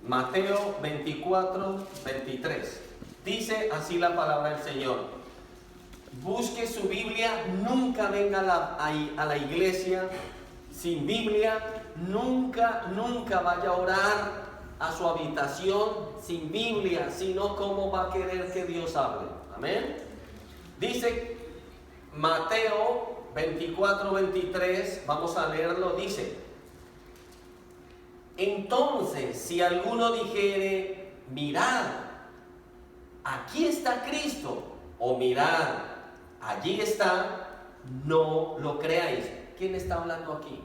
Mateo 24, 23. Dice así la palabra del Señor. Busque su Biblia, nunca venga a la iglesia sin Biblia, nunca vaya a orar a su habitación sin Biblia, sino cómo va a querer que Dios hable. Amén. Dice Mateo 24, 23, vamos a leerlo, dice: entonces, si alguno dijere, mirad, aquí está Cristo, o mirad, allí está, no lo creáis. ¿Quién está hablando aquí?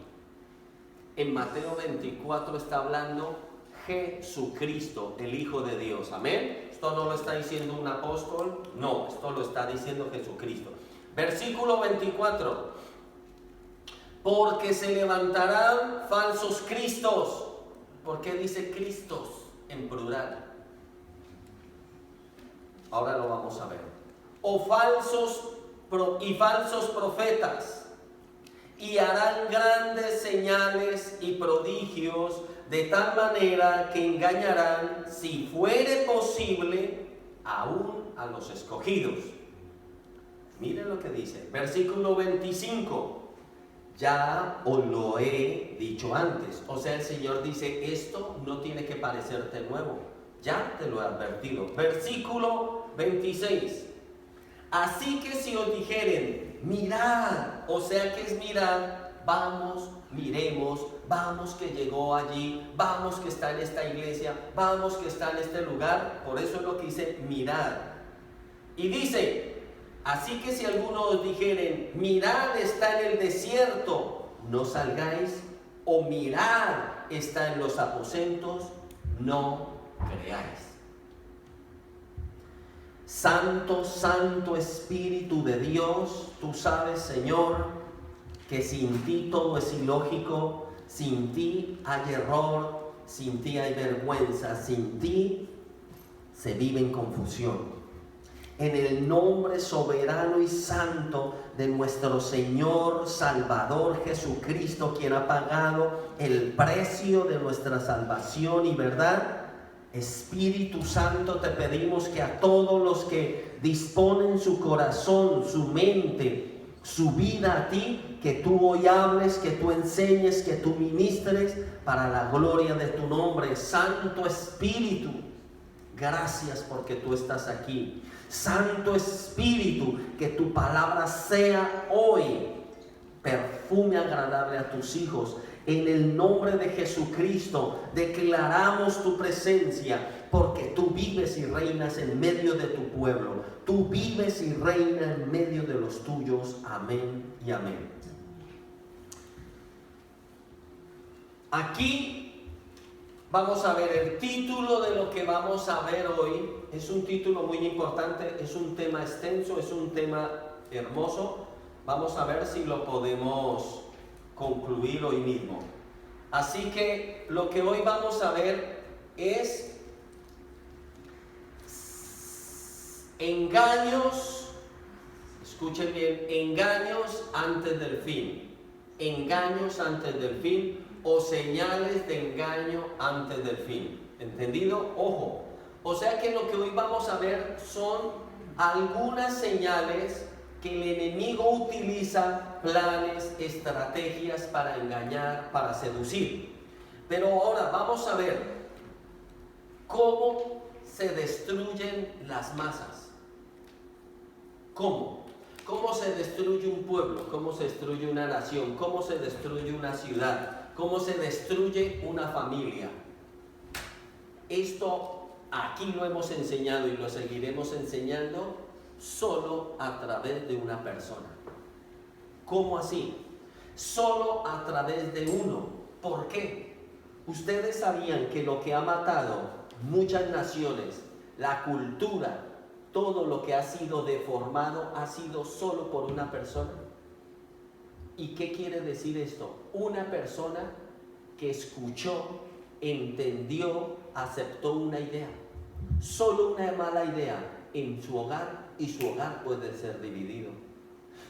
En Mateo 24 está hablando Jesucristo, el Hijo de Dios. Amén. Esto no lo está diciendo un apóstol, no, esto lo está diciendo Jesucristo. Versículo 24. Porque se levantarán falsos cristos. ¿Por qué dice Cristos en plural? Ahora lo vamos a ver. O falsos profetas, y harán grandes señales y prodigios, de tal manera que engañarán, si fuere posible, aún a los escogidos. Miren lo que dice, versículo 25. Ya os lo he dicho antes. O sea, el Señor dice, esto no tiene que parecerte nuevo, ya te lo he advertido. Versículo 26. Así que si os dijeren, mirad, o sea que es mirad, vamos, miremos, vamos que llegó allí, vamos que está en esta iglesia, vamos que está en este lugar. Por eso es lo que dice mirad. Y dice, así que si alguno os dijeren, mirad, está en el desierto, no salgáis, o mirad, está en los aposentos, no creáis. Santo, Santo Espíritu de Dios, tú sabes, Señor, que sin ti todo es ilógico, sin ti hay error, sin ti hay vergüenza, sin ti se vive en confusión. En el nombre soberano y santo de nuestro Señor Salvador Jesucristo, quien ha pagado el precio de nuestra salvación y verdad, Espíritu Santo, te pedimos que a todos los que disponen su corazón, su mente, su vida a ti, que tú hoy hables, que tú enseñes, que tú ministres para la gloria de tu nombre. Santo Espíritu, gracias porque tú estás aquí. Santo Espíritu, que tu palabra sea hoy perfume agradable a tus hijos. En el nombre de Jesucristo declaramos tu presencia, porque tú vives y reinas en medio de tu pueblo. Tú vives y reinas en medio de los tuyos. Amén y amén. Aquí vamos a ver el título de lo que vamos a ver hoy. Es un título muy importante, es un tema extenso, es un tema hermoso. Vamos a ver si lo podemos concluir hoy mismo. Así que lo que hoy vamos a ver es engaños, escuchen bien, engaños antes del fin. Engaños antes del fin, o señales de engaño antes del fin. ¿Entendido? Ojo. O sea que lo que hoy vamos a ver son algunas señales que el enemigo utiliza, planes, estrategias para engañar, para seducir. Pero ahora vamos a ver cómo se destruyen las masas. ¿Cómo? ¿Cómo se destruye un pueblo? ¿Cómo se destruye una nación? ¿Cómo se destruye una ciudad? ¿Cómo se destruye una familia? Esto aquí lo hemos enseñado y lo seguiremos enseñando solo a través de una persona. ¿Cómo así? Solo a través de uno. ¿Por qué? Ustedes sabían que lo que ha matado muchas naciones, la cultura, todo lo que ha sido deformado ha sido solo por una persona. ¿Y qué quiere decir esto? Una persona que escuchó, entendió, aceptó una idea. Solo una mala idea en su hogar y su hogar puede ser dividido.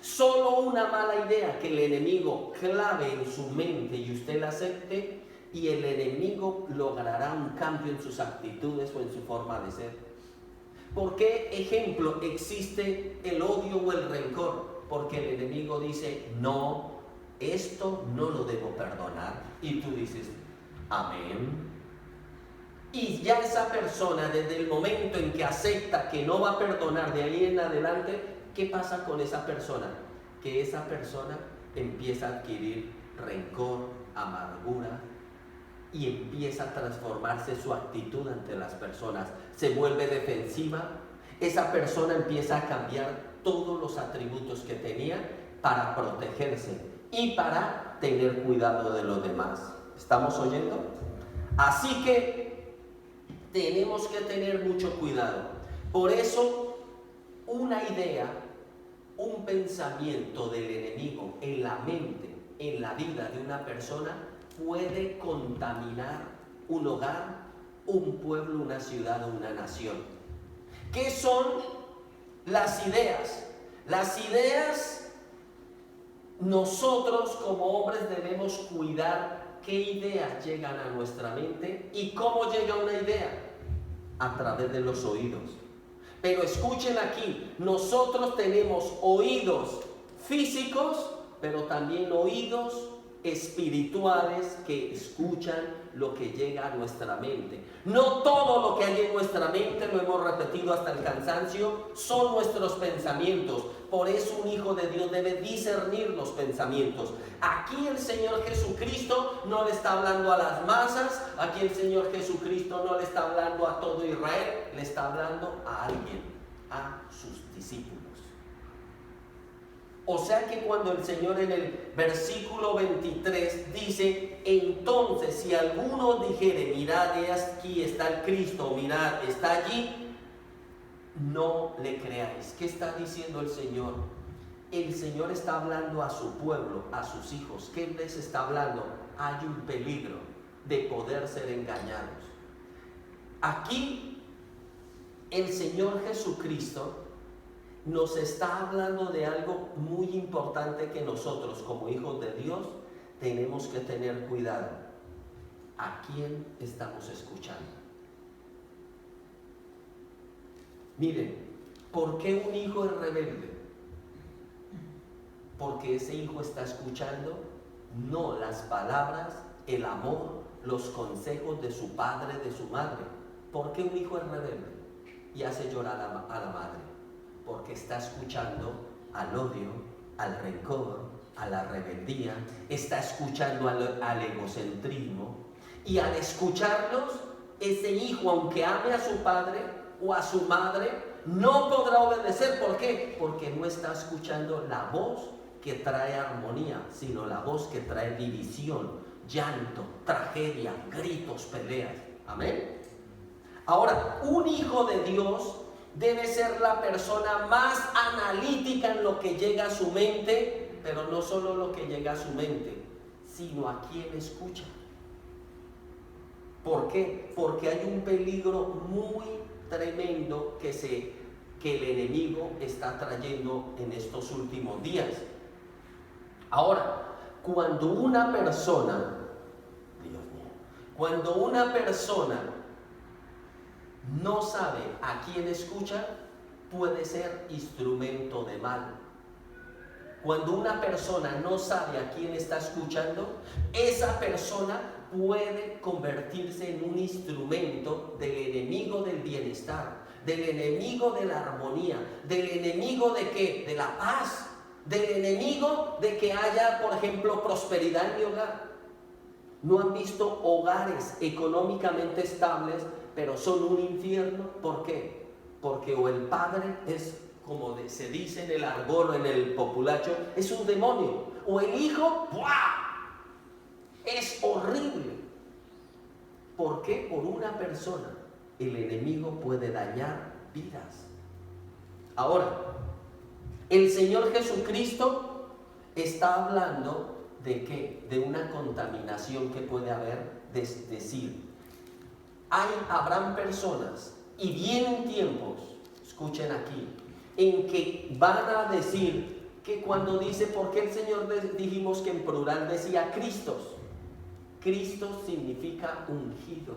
Solo una mala idea que el enemigo clave en su mente y usted la acepte y el enemigo logrará un cambio en sus actitudes o en su forma de ser. ¿Por qué, ejemplo, existe el odio o el rencor? Porque el enemigo dice, no, esto no lo debo perdonar. Y tú dices, amén. Y ya esa persona, desde el momento en que acepta que no va a perdonar de ahí en adelante, ¿qué pasa con esa persona? Que esa persona empieza a adquirir rencor, amargura, y empieza a transformarse su actitud ante las personas. Se vuelve defensiva. Esa persona empieza a cambiar todos los atributos que tenía para protegerse y para tener cuidado de los demás. ¿Estamos oyendo? Así que tenemos que tener mucho cuidado. Por eso, una idea, un pensamiento del enemigo en la mente, en la vida de una persona, puede contaminar un hogar, un pueblo, una ciudad o una nación. ¿Qué son las ideas? Las ideas, nosotros como hombres debemos cuidar qué ideas llegan a nuestra mente y cómo llega una idea. A través de los oídos. Pero escuchen aquí, nosotros tenemos oídos físicos, pero también oídos espirituales que escuchan lo que llega a nuestra mente. No todo lo que hay en nuestra mente, lo hemos repetido hasta el cansancio, son nuestros pensamientos. Por eso un hijo de Dios debe discernir los pensamientos. Aquí el Señor Jesucristo no le está hablando a las masas, aquí el Señor Jesucristo no le está hablando a todo Israel, le está hablando a alguien, a sus discípulos. O sea que cuando el Señor en el versículo 23 dice, entonces si alguno dijere, mirad, aquí está el Cristo, mirad, está allí, no le creáis. ¿Qué está diciendo el Señor? El Señor está hablando a su pueblo, a sus hijos. ¿Qué les está hablando? Hay un peligro de poder ser engañados. Aquí el Señor Jesucristo nos está hablando de algo muy importante que nosotros como hijos de Dios tenemos que tener cuidado. ¿A quién estamos escuchando? Miren, ¿por qué un hijo es rebelde? Porque ese hijo está escuchando no las palabras, el amor, los consejos de su padre, de su madre. ¿Por qué un hijo es rebelde y hace llorar a la madre? Porque está escuchando al odio, al rencor, a la rebeldía, está escuchando al egocentrismo. Y al escucharlos, ese hijo, aunque ame a su padre o a su madre, no podrá obedecer. ¿Por qué? Porque no está escuchando la voz que trae armonía, sino la voz que trae división, llanto, tragedia, gritos, peleas. Amén. Ahora, un hijo de Dios debe ser la persona más analítica en lo que llega a su mente, pero no solo lo que llega a su mente, sino a quien escucha. ¿Por qué? Porque hay un peligro muy tremendo que el enemigo está trayendo en estos últimos días. Ahora, cuando una persona no sabe a quién escucha, puede ser instrumento de mal. Cuando una persona no sabe a quién está escuchando, esa persona puede convertirse en un instrumento del enemigo del bienestar, del enemigo de la armonía, del enemigo de ¿qué? De la paz, del enemigo de que haya, por ejemplo, prosperidad en mi hogar. ¿No han visto hogares económicamente estables, pero son un infierno? ¿Por qué? Porque o el padre es, como se dice en el argot, en el populacho, es un demonio, o el hijo, ¡buah!, es horrible. ¿Por qué? Por una persona el enemigo puede dañar vidas. Ahora, el Señor Jesucristo está hablando ¿de qué? De una contaminación que puede haber, decir, habrán personas y vienen tiempos, escuchen aquí, en que van a decir que cuando dice, ¿por qué el Señor dijimos que en plural decía Cristos? Cristo significa ungido.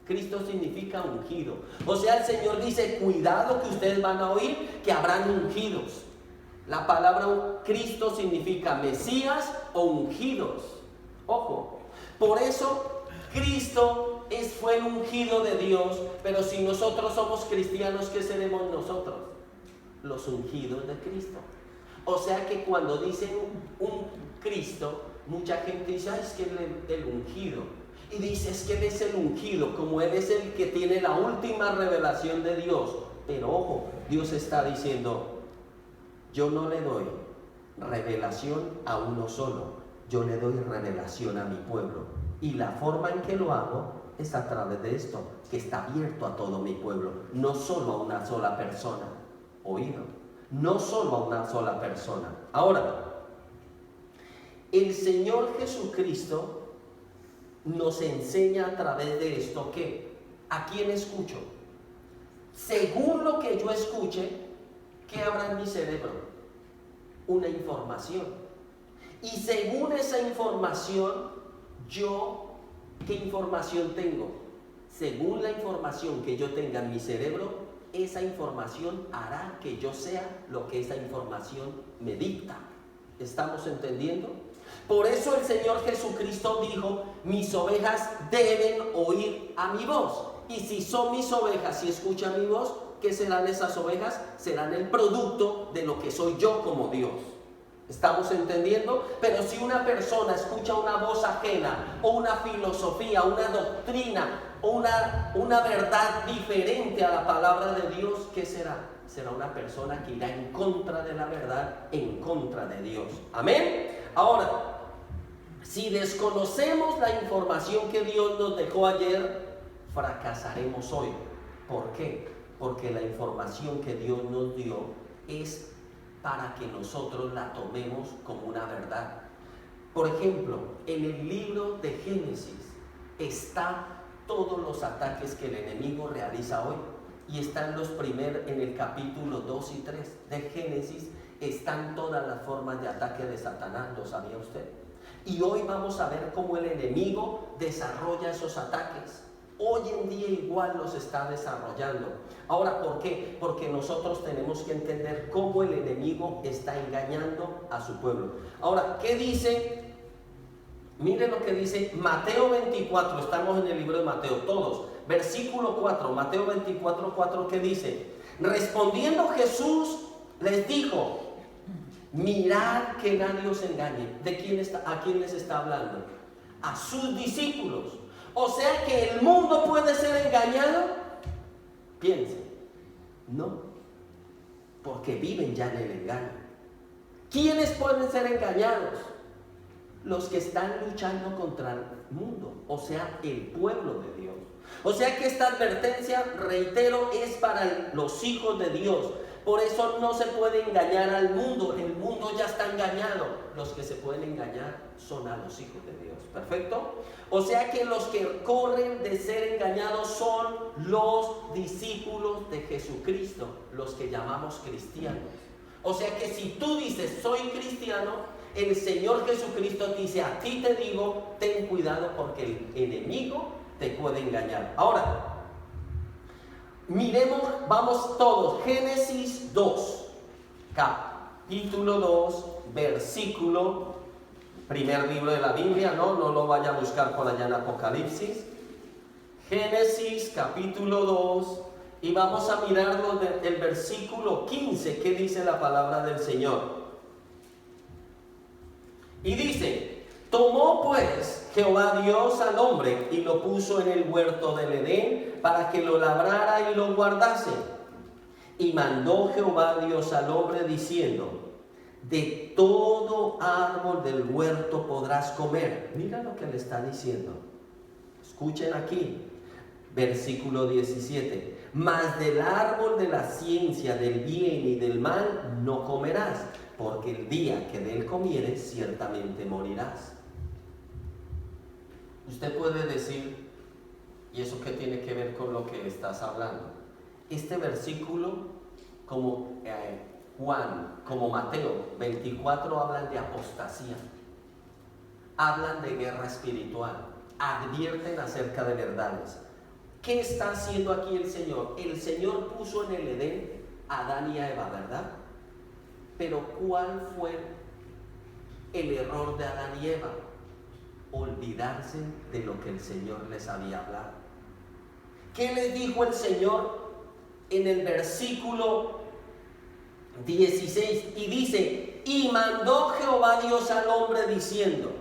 Cristo significa ungido. O sea, el Señor dice, cuidado que ustedes van a oír que habrán ungidos. La palabra Cristo significa Mesías o ungidos. Ojo, por eso Cristo fue el ungido de Dios, pero si nosotros somos cristianos, ¿qué seremos nosotros? Los ungidos de Cristo. O sea que cuando dicen un Cristo, mucha gente dice, ay, es que el ungido. Y dice, es que Él es el ungido, como Él es el que tiene la última revelación de Dios. Pero ojo, Dios está diciendo, yo no le doy revelación a uno solo, yo le doy revelación a mi pueblo. Y la forma en que lo hago es a través de esto, que está abierto a todo mi pueblo, no solo a una sola persona. Oído, no solo a una sola persona. Ahora, el Señor Jesucristo nos enseña a través de esto que, ¿a quién escucho? Según lo que yo escuche, ¿qué habrá en mi cerebro? Una información. Y según esa información, ¿qué información tengo? Según la información que yo tenga en mi cerebro, esa información hará que yo sea lo que esa información me dicta. ¿Estamos entendiendo? Por eso el Señor Jesucristo dijo, mis ovejas deben oír a mi voz. Y si son mis ovejas y escuchan mi voz, ¿qué serán esas ovejas? Serán el producto de lo que soy yo como Dios. ¿Estamos entendiendo? Pero si una persona escucha una voz ajena, o una filosofía, una doctrina, o una verdad diferente a la palabra de Dios, ¿qué será? Será una persona que irá en contra de la verdad, en contra de Dios. ¿Amén? Ahora, si desconocemos la información que Dios nos dejó ayer, fracasaremos hoy. ¿Por qué? Porque la información que Dios nos dio es para que nosotros la tomemos como una verdad. Por ejemplo, en el libro de Génesis están todos los ataques que el enemigo realiza hoy. Y están en el capítulo 2 y 3 de Génesis, están todas las formas de ataque de Satanás, ¿lo sabía usted? Y hoy vamos a ver cómo el enemigo desarrolla esos ataques. Hoy en día igual los está desarrollando. Ahora, ¿por qué? Porque nosotros tenemos que entender cómo el enemigo está engañando a su pueblo. Ahora, ¿qué dice? Miren lo que dice Mateo 24, estamos en el libro de Mateo, todos. Versículo 4, Mateo 24, 4, ¿qué dice? Respondiendo Jesús les dijo, mirad que nadie os engañe. ¿A quién les está hablando? A sus discípulos. O sea que el mundo puede ser engañado. Piensen, no, porque viven ya en el engaño. ¿Quiénes pueden ser engañados? Los que están luchando contra el mundo, o sea, el pueblo de Dios. O sea que esta advertencia, reitero, es para los hijos de Dios. Por eso no se puede engañar al mundo. El mundo ya está engañado. Los que se pueden engañar son a los hijos de Dios. ¿Perfecto? O sea que los que corren de ser engañados son los discípulos de Jesucristo, los que llamamos cristianos. O sea que si tú dices, soy cristiano, el Señor Jesucristo dice, a ti te digo, ten cuidado porque el enemigo te puede engañar. Ahora, miremos, vamos todos, Génesis 2, capítulo 2, versículo, primer libro de la Biblia, no lo vaya a buscar por allá en Apocalipsis. Génesis capítulo 2, y vamos a mirarlo del versículo 15, ¿qué dice la palabra del Señor? Y dice, tomó pues Jehová Dios al hombre y lo puso en el huerto del Edén para que lo labrara y lo guardase. Y mandó Jehová Dios al hombre diciendo, de todo árbol del huerto podrás comer. Mira lo que le está diciendo. Escuchen aquí, versículo 17. Mas del árbol de la ciencia del bien y del mal no comerás, porque el día que de él comieres ciertamente morirás. Usted puede decir, ¿y eso qué tiene que ver con lo que estás hablando? Este versículo, como Juan, como Mateo 24, hablan de apostasía, hablan de guerra espiritual. advierten acerca de verdades. ¿Qué está haciendo aquí el Señor? El Señor puso en el Edén a Adán y a Eva, ¿verdad? Pero ¿cuál fue el error de Adán y Eva? Olvidarse de lo que el Señor les había hablado. ¿Qué les dijo el Señor en el versículo 16? Y dice, y mandó Jehová Dios al hombre diciendo,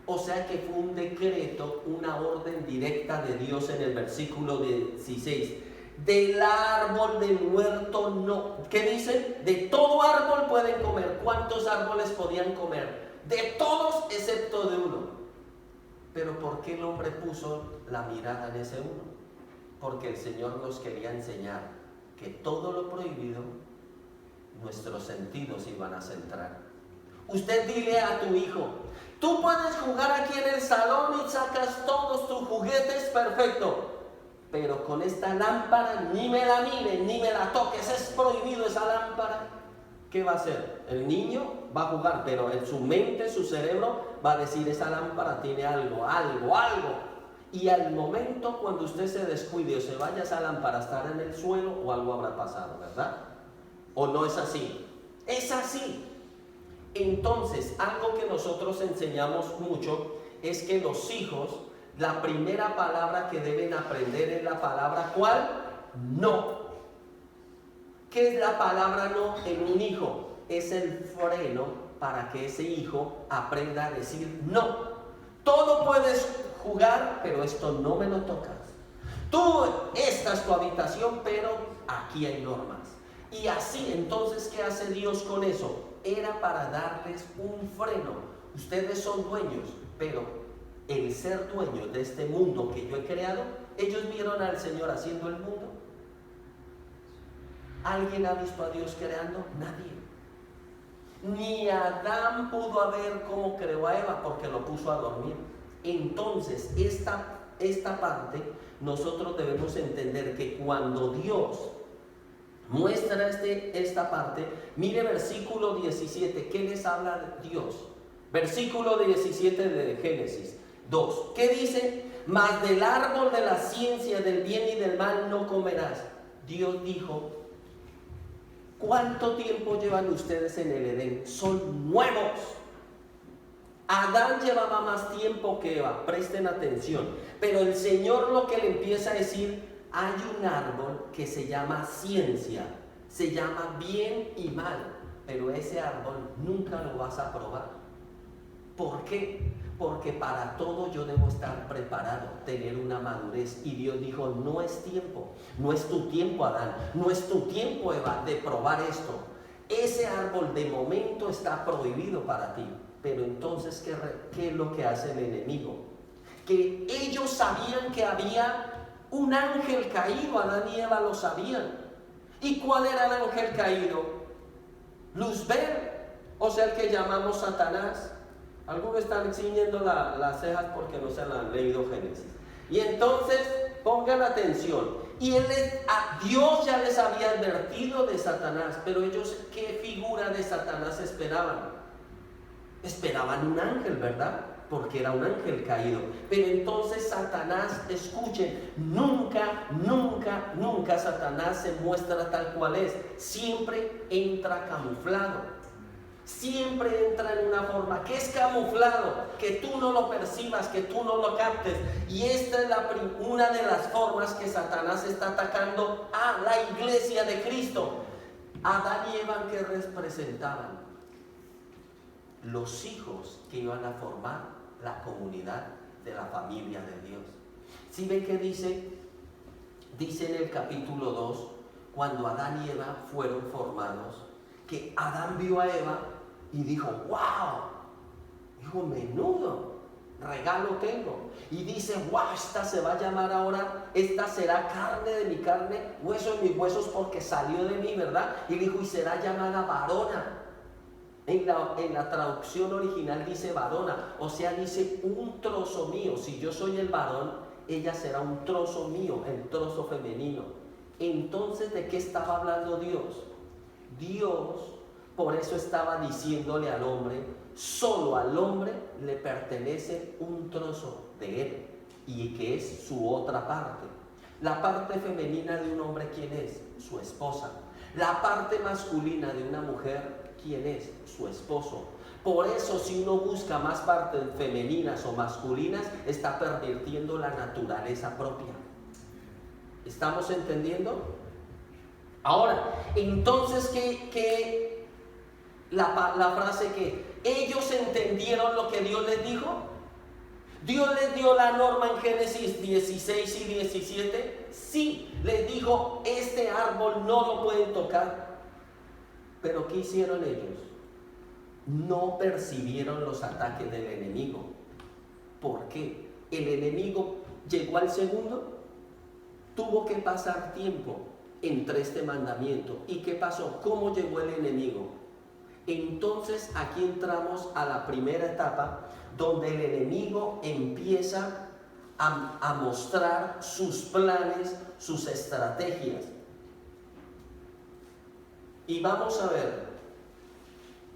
o sea que fue un decreto, una orden directa de Dios en el versículo 16. Del árbol del huerto no. ¿Qué dice? De todo árbol pueden comer. ¿Cuántos árboles podían comer? De todos excepto de uno. Pero ¿por qué el hombre puso la mirada en ese uno? Porque el Señor nos quería enseñar que todo lo prohibido, nuestros sentidos iban a centrar. Usted dile a tu hijo, tú puedes jugar aquí en el salón y sacas todos tus juguetes, perfecto. Pero con esta lámpara ni me la mires, ni me la toques, es prohibido esa lámpara. ¿Qué va a hacer? El niño va a jugar, pero en su mente, su cerebro va a decir, esa lámpara tiene algo. Y al momento cuando usted se descuide o se vaya esa lámpara a estar en el suelo, o algo habrá pasado, ¿verdad? ¿O no es así? Es así. Entonces, algo que nosotros enseñamos mucho es que los hijos, la primera palabra que deben aprender es la palabra ¿cuál? No. ¿Qué es la palabra no en un hijo? Es el freno para que ese hijo aprenda a decir no. Todo puedes jugar, pero esto no me lo tocas. Esta es tu habitación, pero aquí hay normas. Y así, entonces, ¿qué hace Dios con eso? Era para darles un freno. Ustedes son dueños, pero el ser dueños de este mundo que yo he creado, ellos vieron al Señor haciendo el mundo. ¿Alguien ha visto a Dios creando? Nadie. Ni Adán pudo ver cómo creó a Eva porque lo puso a dormir. Entonces, esta parte, nosotros debemos entender que cuando Dios muestra esta parte, mire versículo 17, ¿qué les habla Dios? Versículo 17 de Génesis 2, ¿qué dice? Mas del árbol de la ciencia del bien y del mal no comerás. Dios dijo, ¿cuánto tiempo llevan ustedes en el Edén? Son nuevos. Adán llevaba más tiempo que Eva, presten atención. Pero el Señor lo que le empieza a decir, hay un árbol que se llama ciencia, se llama bien y mal, pero ese árbol nunca lo vas a probar. ¿Por qué? Porque para todo yo debo estar preparado, tener una madurez. Y Dios dijo, no es tiempo, no es tu tiempo, Adán, no es tu tiempo, Eva, de probar esto. Ese árbol de momento está prohibido para ti. Pero entonces, ¿qué es lo que hace el enemigo? Que ellos sabían que había un ángel caído, Adán y Eva lo sabían. ¿Y cuál era el ángel caído? Luzbel, o sea, el que llamamos Satanás. Algunos están ciñendo las cejas porque no se han leído Génesis. Y entonces, pongan atención. Y Dios ya les había advertido de Satanás, pero ellos, ¿qué figura de Satanás esperaban? Esperaban un ángel, ¿verdad? Porque era un ángel caído. Pero entonces Satanás, escuchen, nunca Satanás se muestra tal cual es. Siempre entra camuflado. Siempre entra en una forma que es camuflado, que tú no lo percibas, que tú no lo captes. Y esta es una de las formas que Satanás está atacando a la iglesia de Cristo. Adán y Eva, que representaban los hijos que iban a formar la comunidad de la familia de Dios. ¿Sí ven qué dice? Dice en el capítulo 2, cuando Adán y Eva fueron formados, que Adán vio a Eva y dijo, wow, dijo, menudo regalo tengo. Y dice, wow, esta se va a llamar ahora, esta será carne de mi carne, hueso de mis huesos, porque salió de mí, ¿verdad? Y dijo, y será llamada varona. En la traducción original dice varona, o sea, dice un trozo mío. Si yo soy el varón, ella será un trozo mío, el trozo femenino. Entonces, ¿de qué estaba hablando Dios? Dios, por eso estaba diciéndole al hombre, solo al hombre le pertenece un trozo de él y que es su otra parte. La parte femenina de un hombre, ¿quién es? Su esposa. La parte masculina de una mujer, ¿quién es? Su esposo. Por eso, si uno busca más partes femeninas o masculinas, está pervirtiendo la naturaleza propia. ¿Estamos entendiendo? Ahora, entonces, ¿qué la frase que ellos entendieron lo que Dios les dijo? Dios les dio la norma en Génesis 16 y 17. Sí, les dijo, este árbol no lo pueden tocar. Pero ¿qué hicieron ellos? No percibieron los ataques del enemigo. ¿Por qué? El enemigo llegó al segundo, tuvo que pasar tiempo entre este mandamiento. ¿Y qué pasó? ¿Cómo llegó el enemigo? Entonces aquí entramos a la primera etapa, donde el enemigo empieza a mostrar sus planes, sus estrategias. Y vamos a ver,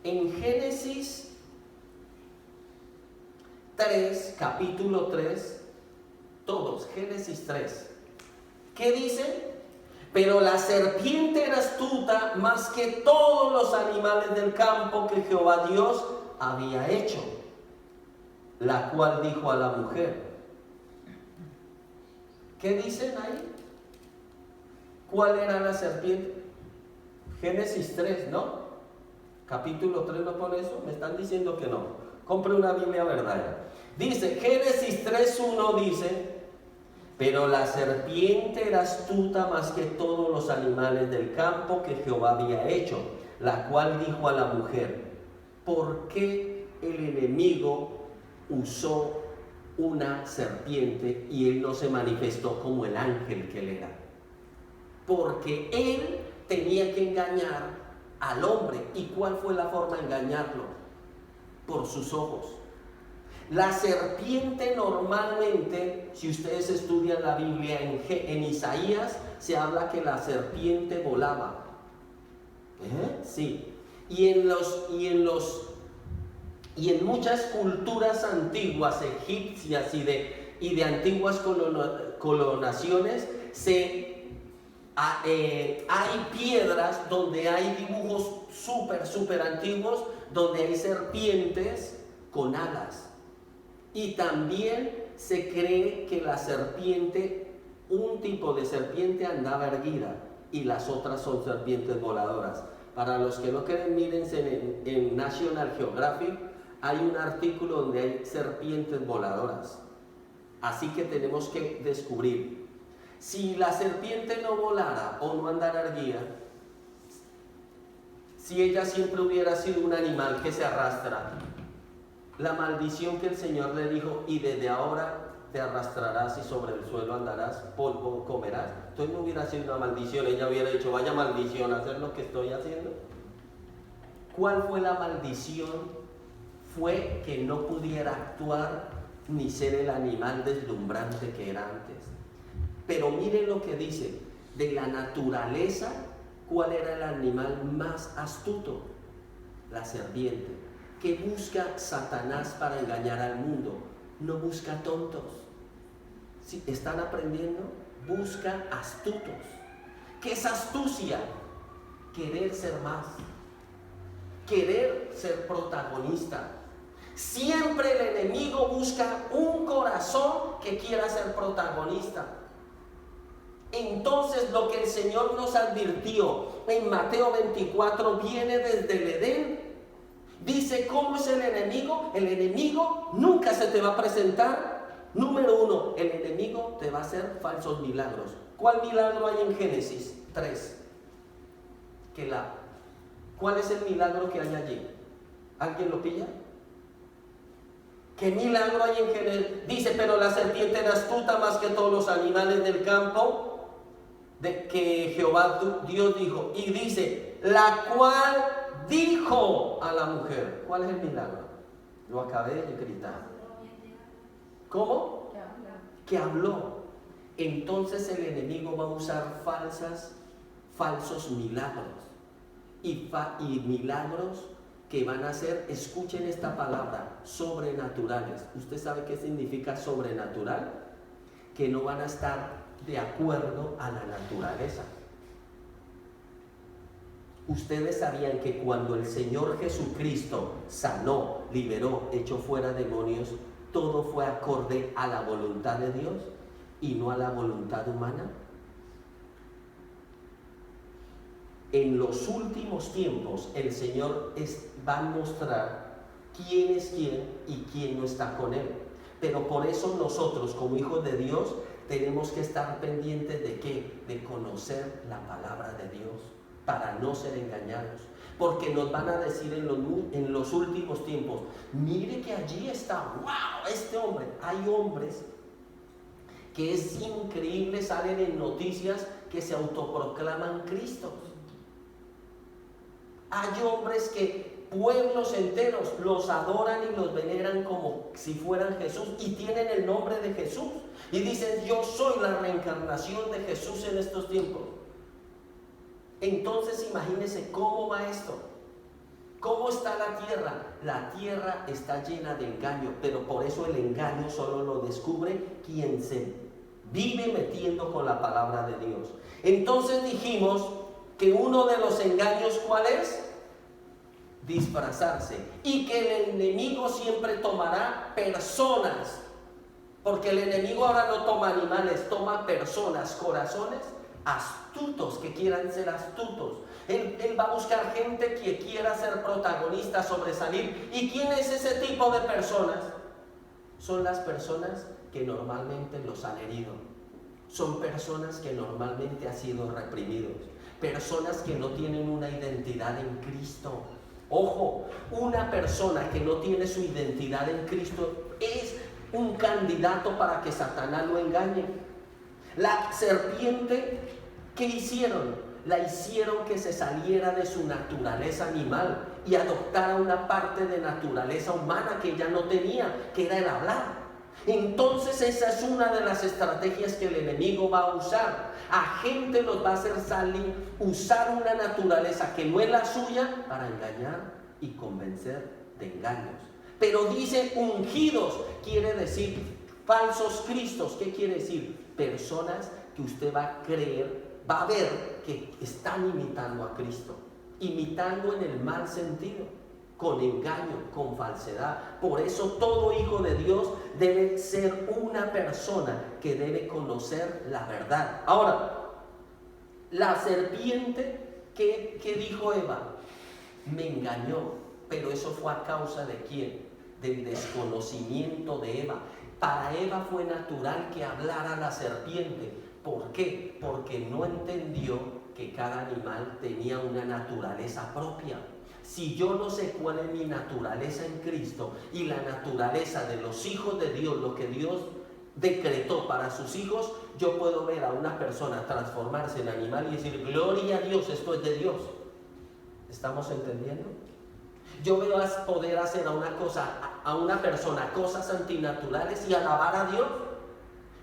en Génesis 3, capítulo 3, todos, Génesis 3, ¿qué dice? Pero la serpiente era astuta más que todos los animales del campo que Jehová Dios había hecho, la cual dijo a la mujer. ¿Qué dicen ahí? ¿Cuál era la serpiente? Génesis 3, ¿no? Capítulo 3 no pone eso. Me están diciendo que no. Compre una Biblia verdadera. Dice, Génesis 3:1 dice: pero la serpiente era astuta más que todos los animales del campo que Jehová había hecho, la cual dijo a la mujer. ¿Por qué el enemigo usó una serpiente y él no se manifestó como el ángel que él era? Porque él tenía que engañar al hombre. ¿Y cuál fue la forma de engañarlo? Por sus ojos. La serpiente normalmente, si ustedes estudian la Biblia en Isaías, se habla que la serpiente volaba. Sí. Y en muchas culturas antiguas, egipcias y de antiguas colonaciones, hay piedras donde hay dibujos súper antiguos, donde hay serpientes con alas. Y también se cree que la serpiente, un tipo de serpiente andaba erguida y las otras son serpientes voladoras. Para los que no creen, mírense en National Geographic, hay un artículo donde hay serpientes voladoras. Así que tenemos que descubrir, si la serpiente no volara o no andara erguida, si ella siempre hubiera sido un animal que se arrastra, la maldición que el Señor le dijo, y desde ahora te arrastrarás y sobre el suelo andarás, polvo comerás, entonces no hubiera sido una maldición, ella hubiera dicho, vaya maldición, hacer lo que estoy haciendo. ¿Cuál fue la maldición? Fue que no pudiera actuar ni ser el animal deslumbrante que era antes. Pero miren lo que dice, de la naturaleza, ¿cuál era el animal más astuto? La serpiente. ¿Qué busca Satanás para engañar al mundo? No busca tontos. ¿Sí? ¿Están aprendiendo? Busca astutos. ¿Qué es astucia? Querer ser más. Querer ser protagonista. Siempre el enemigo busca un corazón que quiera ser protagonista. Entonces lo que el Señor nos advirtió en Mateo 24 viene desde el Edén. Dice, ¿cómo es el enemigo? El enemigo nunca se te va a presentar. Número 1, el enemigo te va a hacer falsos milagros. ¿Cuál milagro hay en Génesis 3? ¿Cuál es el milagro que hay allí? ¿Alguien lo pilla? ¿Qué milagro hay en Génesis? Dice, pero la serpiente era astuta más que todos los animales del campo de que Jehová Dios dijo. Y dice, la cual dijo a la mujer. ¿Cuál es el milagro? Lo acabé de gritar. ¿Cómo? Que habló. Entonces el enemigo va a usar falsos milagros y milagros que van a ser, escuchen esta palabra, sobrenaturales. ¿Usted sabe qué significa sobrenatural? Que no van a estar de acuerdo a la naturaleza. Ustedes sabían que cuando el Señor Jesucristo sanó, liberó, echó fuera demonios, todo fue acorde a la voluntad de Dios y no a la voluntad humana. En los últimos tiempos el Señor va a mostrar quién es quién y quién no está con Él. Pero por eso nosotros como hijos de Dios tenemos que estar pendientes de ¿qué? De conocer la palabra de Dios para no ser engañados. Porque nos van a decir en los últimos tiempos, mire que allí está, wow, este hombre. Hay hombres que es increíble, salen en noticias que se autoproclaman Cristos. Hay hombres que pueblos enteros los adoran y los veneran como si fueran Jesús y tienen el nombre de Jesús y dicen yo soy la reencarnación de Jesús en estos tiempos. Entonces imagínense cómo va esto. ¿Cómo está la tierra? La tierra está llena de engaño, pero por eso el engaño solo lo descubre quien se vive metiendo con la palabra de Dios. Entonces dijimos que uno de los engaños, ¿cuál es? Disfrazarse. Y que el enemigo siempre tomará personas, porque el enemigo ahora no toma animales, toma personas, corazones astutos que quieran ser astutos. Él va a buscar gente que quiera ser protagonista, sobresalir. ¿Y quién es ese tipo de personas? Son las personas que normalmente los han herido. Son personas que normalmente han sido reprimidos. Personas que no tienen una identidad en Cristo. Ojo, una persona que no tiene su identidad en Cristo es un candidato para que Satanás lo engañe. La serpiente, ¿qué hicieron? La hicieron que se saliera de su naturaleza animal y adoptara una parte de naturaleza humana que ella no tenía, que era el hablar. Entonces esa es una de las estrategias que el enemigo va a usar. A gente los va a hacer salir, usar una naturaleza que no es la suya para engañar y convencer de engaños. Pero dice ungidos, quiere decir falsos cristos. ¿Qué quiere decir? Personas que usted va a creer, va a ver que están imitando a Cristo, imitando en el mal sentido, con engaño, con falsedad. Por eso todo hijo de Dios debe ser una persona que debe conocer la verdad. Ahora, la serpiente, ¿qué dijo Eva? Me engañó, pero eso fue a causa de ¿quién? Del desconocimiento de Eva. Para Eva fue natural que hablara la serpiente. ¿Por qué? Porque no entendió que cada animal tenía una naturaleza propia. Si yo no sé cuál es mi naturaleza en Cristo y la naturaleza de los hijos de Dios, lo que Dios decretó para sus hijos, yo puedo ver a una persona transformarse en animal y decir, gloria a Dios, esto es de Dios. ¿Estamos entendiendo? Yo veo poder hacer a una persona cosas antinaturales y alabar a Dios.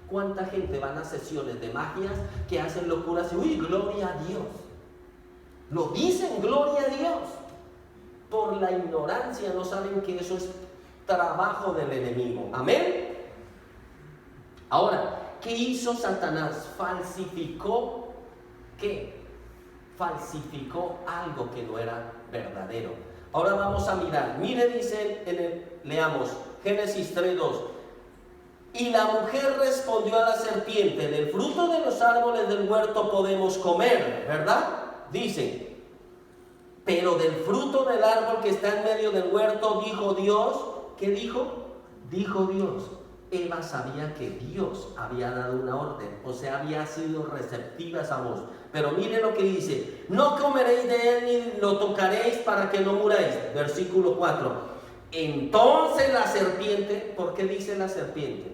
¿Cuánta gente van a sesiones de magias que hacen locuras y uy, gloria a Dios? Lo dicen, gloria a Dios. Por la ignorancia no saben que eso es trabajo del enemigo. Amén. Ahora, ¿qué hizo Satanás? Falsificó, ¿qué? Falsificó algo que no era verdadero. Ahora vamos a mirar. Mire, dice, leamos Génesis 3:2. Y la mujer respondió a la serpiente, del fruto de los árboles del huerto podemos comer, ¿verdad? Dice, pero del fruto del árbol que está en medio del huerto, dijo Dios. ¿Qué dijo? Dijo Dios. Eva sabía que Dios había dado una orden, o sea, había sido receptiva a esa voz. Pero mire lo que dice, no comeréis de él ni lo tocaréis para que no muráis. Versículo 4. Entonces la serpiente, ¿por qué dice la serpiente?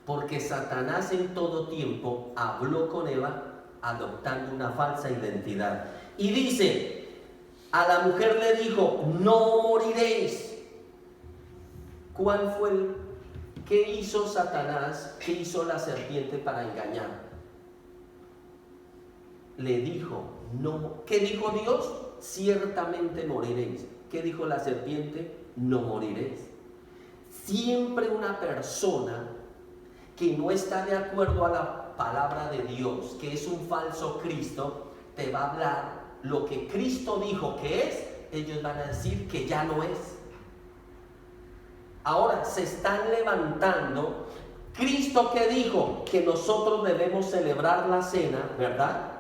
Porque Satanás en todo tiempo habló con Eva adoptando una falsa identidad. Y dice, a la mujer le dijo, no moriréis. ¿Cuál fue qué hizo Satanás? ¿Qué hizo la serpiente para engañar? le dijo, no. ¿Qué dijo Dios? Ciertamente moriréis. ¿Qué dijo la serpiente? No moriréis. Siempre una persona que no está de acuerdo a la palabra de Dios, que es un falso Cristo, te va a hablar lo que Cristo dijo que es, ellos van a decir que ya no es. Ahora se están levantando. Cristo que dijo que nosotros debemos celebrar la cena, ¿verdad?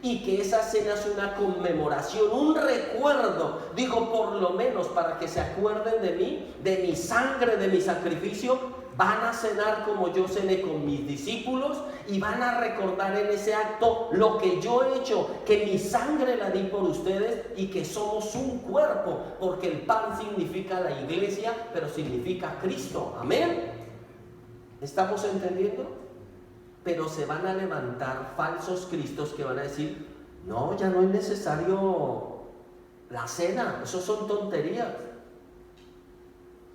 Y que esa cena es una conmemoración, un recuerdo. Dijo, por lo menos para que se acuerden de mí, de mi sangre, de mi sacrificio. Van a cenar como yo cené con mis discípulos y van a recordar en ese acto lo que yo he hecho, que mi sangre la di por ustedes y que somos un cuerpo, porque el pan significa la iglesia, pero significa Cristo. Amén. ¿Estamos entendiendo? Pero se van a levantar falsos cristos que van a decir, no, ya no es necesario la cena, eso son tonterías.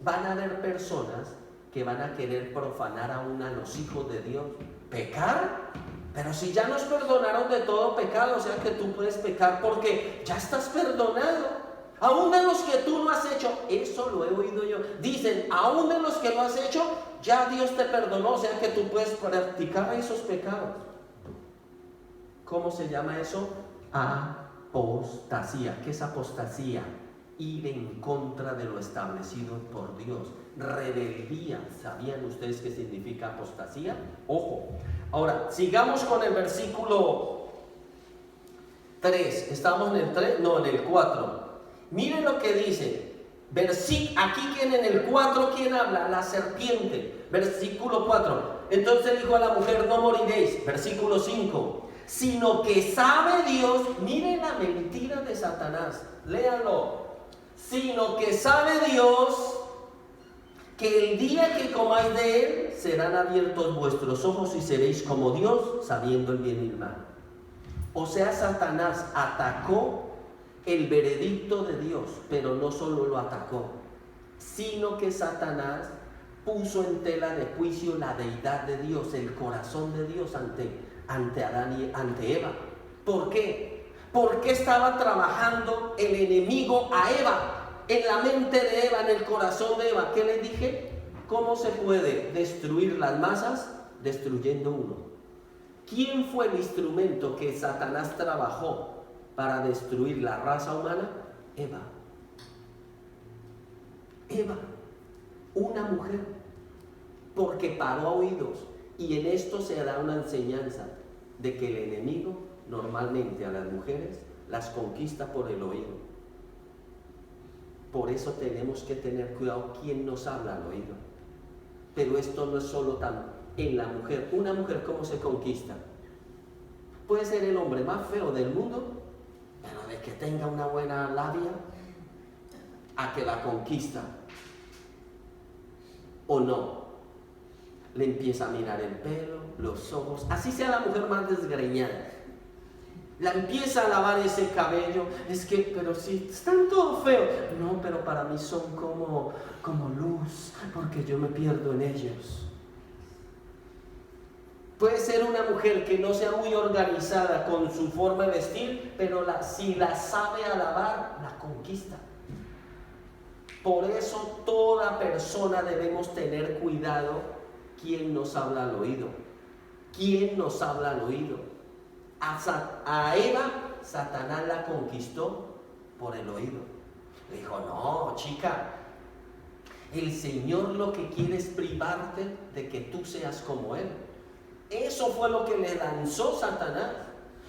Van a haber personas que van a querer profanar aún a los hijos de Dios. ¿Pecar? Pero si ya nos perdonaron de todo pecado, o sea que tú puedes pecar porque ya estás perdonado. Aún de los que tú no has hecho, eso lo he oído yo. Dicen, aún de los que no has hecho, ya Dios te perdonó, o sea que tú puedes practicar esos pecados. ¿Cómo se llama eso? Apostasía. ¿Qué es apostasía? Ir en contra de lo establecido por Dios. Rebeldía. ¿Sabían ustedes qué significa apostasía? Ojo. Ahora, sigamos con el versículo 3. ¿Estamos en el 3? No, en el 4. Miren lo que dice. Aquí en el 4, ¿quién habla? La serpiente. Versículo 4. Entonces dijo a la mujer, no moriréis. Versículo 5. Sino que sabe Dios, miren la mentira de Satanás. Léanlo. Sino que sabe Dios que el día que comáis de él, serán abiertos vuestros ojos y seréis como Dios, sabiendo el bien y el mal. O sea, Satanás atacó el veredicto de Dios, pero no solo lo atacó, sino que Satanás puso en tela de juicio la deidad de Dios, el corazón de Dios ante Adán y ante Eva. ¿Por qué? Porque estaba trabajando el enemigo a Eva, en la mente de Eva, en el corazón de Eva. ¿Qué les dije? ¿Cómo se puede destruir las masas? Destruyendo uno. ¿Quién fue el instrumento que Satanás trabajó para destruir la raza humana? Eva. Eva, una mujer, porque paró oídos. Y en esto se da una enseñanza de que el enemigo normalmente a las mujeres las conquista por el oído. Por eso tenemos que tener cuidado quién nos habla al oído. Pero esto no es solo tan en la mujer. Una mujer, ¿cómo se conquista? Puede ser el hombre más feo del mundo, pero de que tenga una buena labia, a que la conquista. ¿O no? Le empieza a mirar el pelo, los ojos, así sea la mujer más desgreñada. La empieza a lavar ese cabello. Es que, pero si están todos feos. No, pero para mí son como luz, porque yo me pierdo en ellos. Puede ser una mujer que no sea muy organizada con su forma de vestir, pero si la sabe alabar, la conquista. Por eso toda persona debemos tener cuidado quién nos habla al oído. ¿Quién nos habla al oído? A Eva, Satanás la conquistó por el oído. Le dijo, no, chica, el Señor lo que quiere es privarte de que tú seas como Él. Eso fue lo que le lanzó Satanás.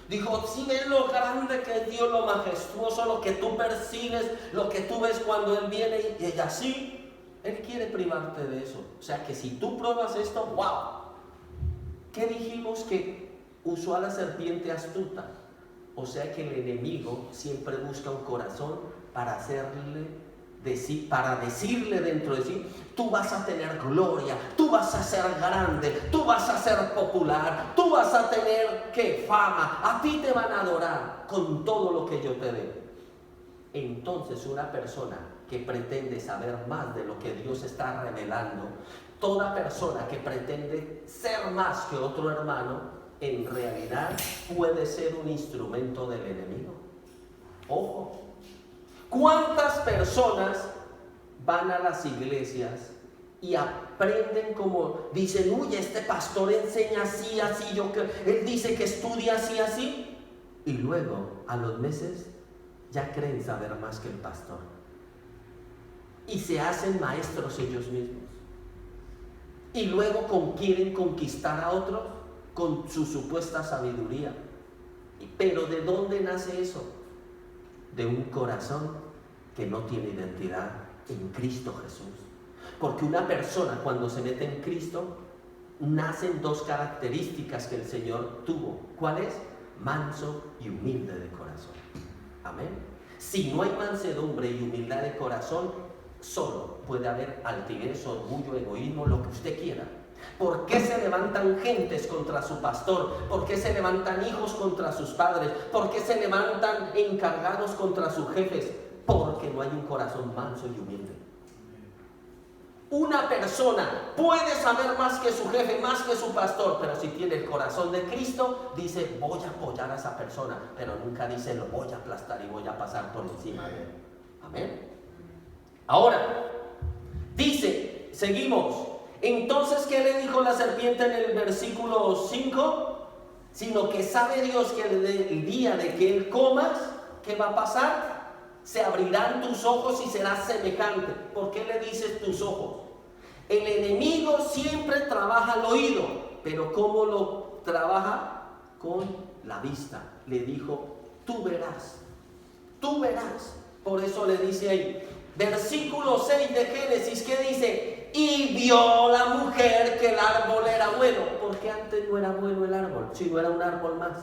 Dijo, si ves lo grande que es Dios, lo majestuoso, lo que tú persigues, lo que tú ves cuando Él viene y ella sí, Él quiere privarte de eso. O sea que si tú pruebas esto, wow. ¿Qué dijimos? Que usó a la serpiente astuta. O sea que el enemigo siempre busca un corazón para decirle dentro de sí, tú vas a tener gloria, tú vas a ser grande, tú vas a ser popular, tú vas a tener fama, a ti te van a adorar con todo lo que yo te dé. Entonces una persona que pretende saber más de lo que Dios está revelando, toda persona que pretende ser más que otro hermano, en realidad puede ser un instrumento del enemigo. Ojo, ¿cuántas personas van a las iglesias y aprenden como dicen, uy, este pastor enseña así, así, él dice que estudia así, así, y luego a los meses ya creen saber más que el pastor y se hacen maestros ellos mismos y luego quieren conquistar a otros con su supuesta sabiduría? Pero ¿de dónde nace eso? De un corazón que no tiene identidad en Cristo Jesús. Porque una persona cuando se mete en Cristo, nacen dos características que el Señor tuvo. ¿Cuál es? Manso y humilde de corazón. Amén. Si no hay mansedumbre y humildad de corazón, solo puede haber altivez, orgullo, egoísmo, lo que usted quiera. ¿Por qué se levantan gentes contra su pastor? ¿Por qué se levantan hijos contra sus padres? ¿Por qué se levantan encargados contra sus jefes? Porque no hay un corazón manso y humilde. Una persona puede saber más que su jefe, más que su pastor, pero si tiene el corazón de Cristo, dice, voy a apoyar a esa persona, pero nunca dice, lo voy a aplastar y voy a pasar por encima de él. Amén. Ahora, dice, seguimos. Entonces, ¿qué le dijo la serpiente en el versículo 5? Sino que sabe Dios que el día de que él comas, ¿qué va a pasar? Se abrirán tus ojos y serás semejante. ¿Por qué le dices tus ojos? El enemigo siempre trabaja al oído, pero ¿cómo lo trabaja? Con la vista. Le dijo, tú verás, tú verás. Por eso le dice ahí, versículo 6 de Génesis, ¿qué dice? Y vio la mujer que el árbol era bueno. Porque antes no era bueno el árbol, sino era un árbol más.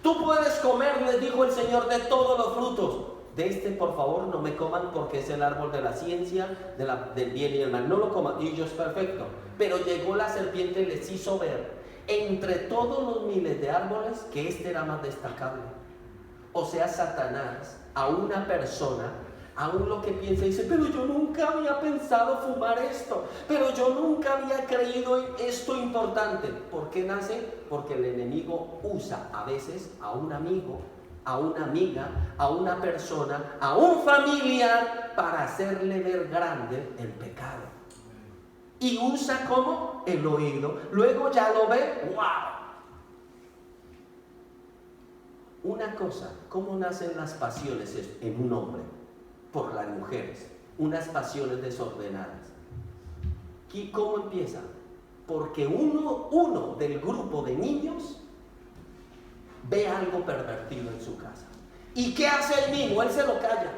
Tú puedes comer, les dijo el Señor, de todos los frutos. De este, por favor, no me coman porque es el árbol de la ciencia, del bien y el mal. No lo coman. Y ellos, perfecto. Pero llegó la serpiente y les hizo ver, entre todos los miles de árboles, que este era más destacable. O sea, Satanás, a una persona, aún lo que piensa, dice, pero yo nunca había pensado fumar esto, pero yo nunca había creído en esto importante. ¿Por qué nace? Porque el enemigo usa a veces a un amigo, a una amiga, a una persona, a un familiar para hacerle ver grande el pecado. Y usa como el oído. Luego ya lo ve, ¡wow! Una cosa, ¿cómo nacen las pasiones en un hombre? Por las mujeres, unas pasiones desordenadas. ¿Y cómo empieza? Porque uno del grupo de niños ve algo pervertido en su casa. ¿Y qué hace el niño? Él se lo calla.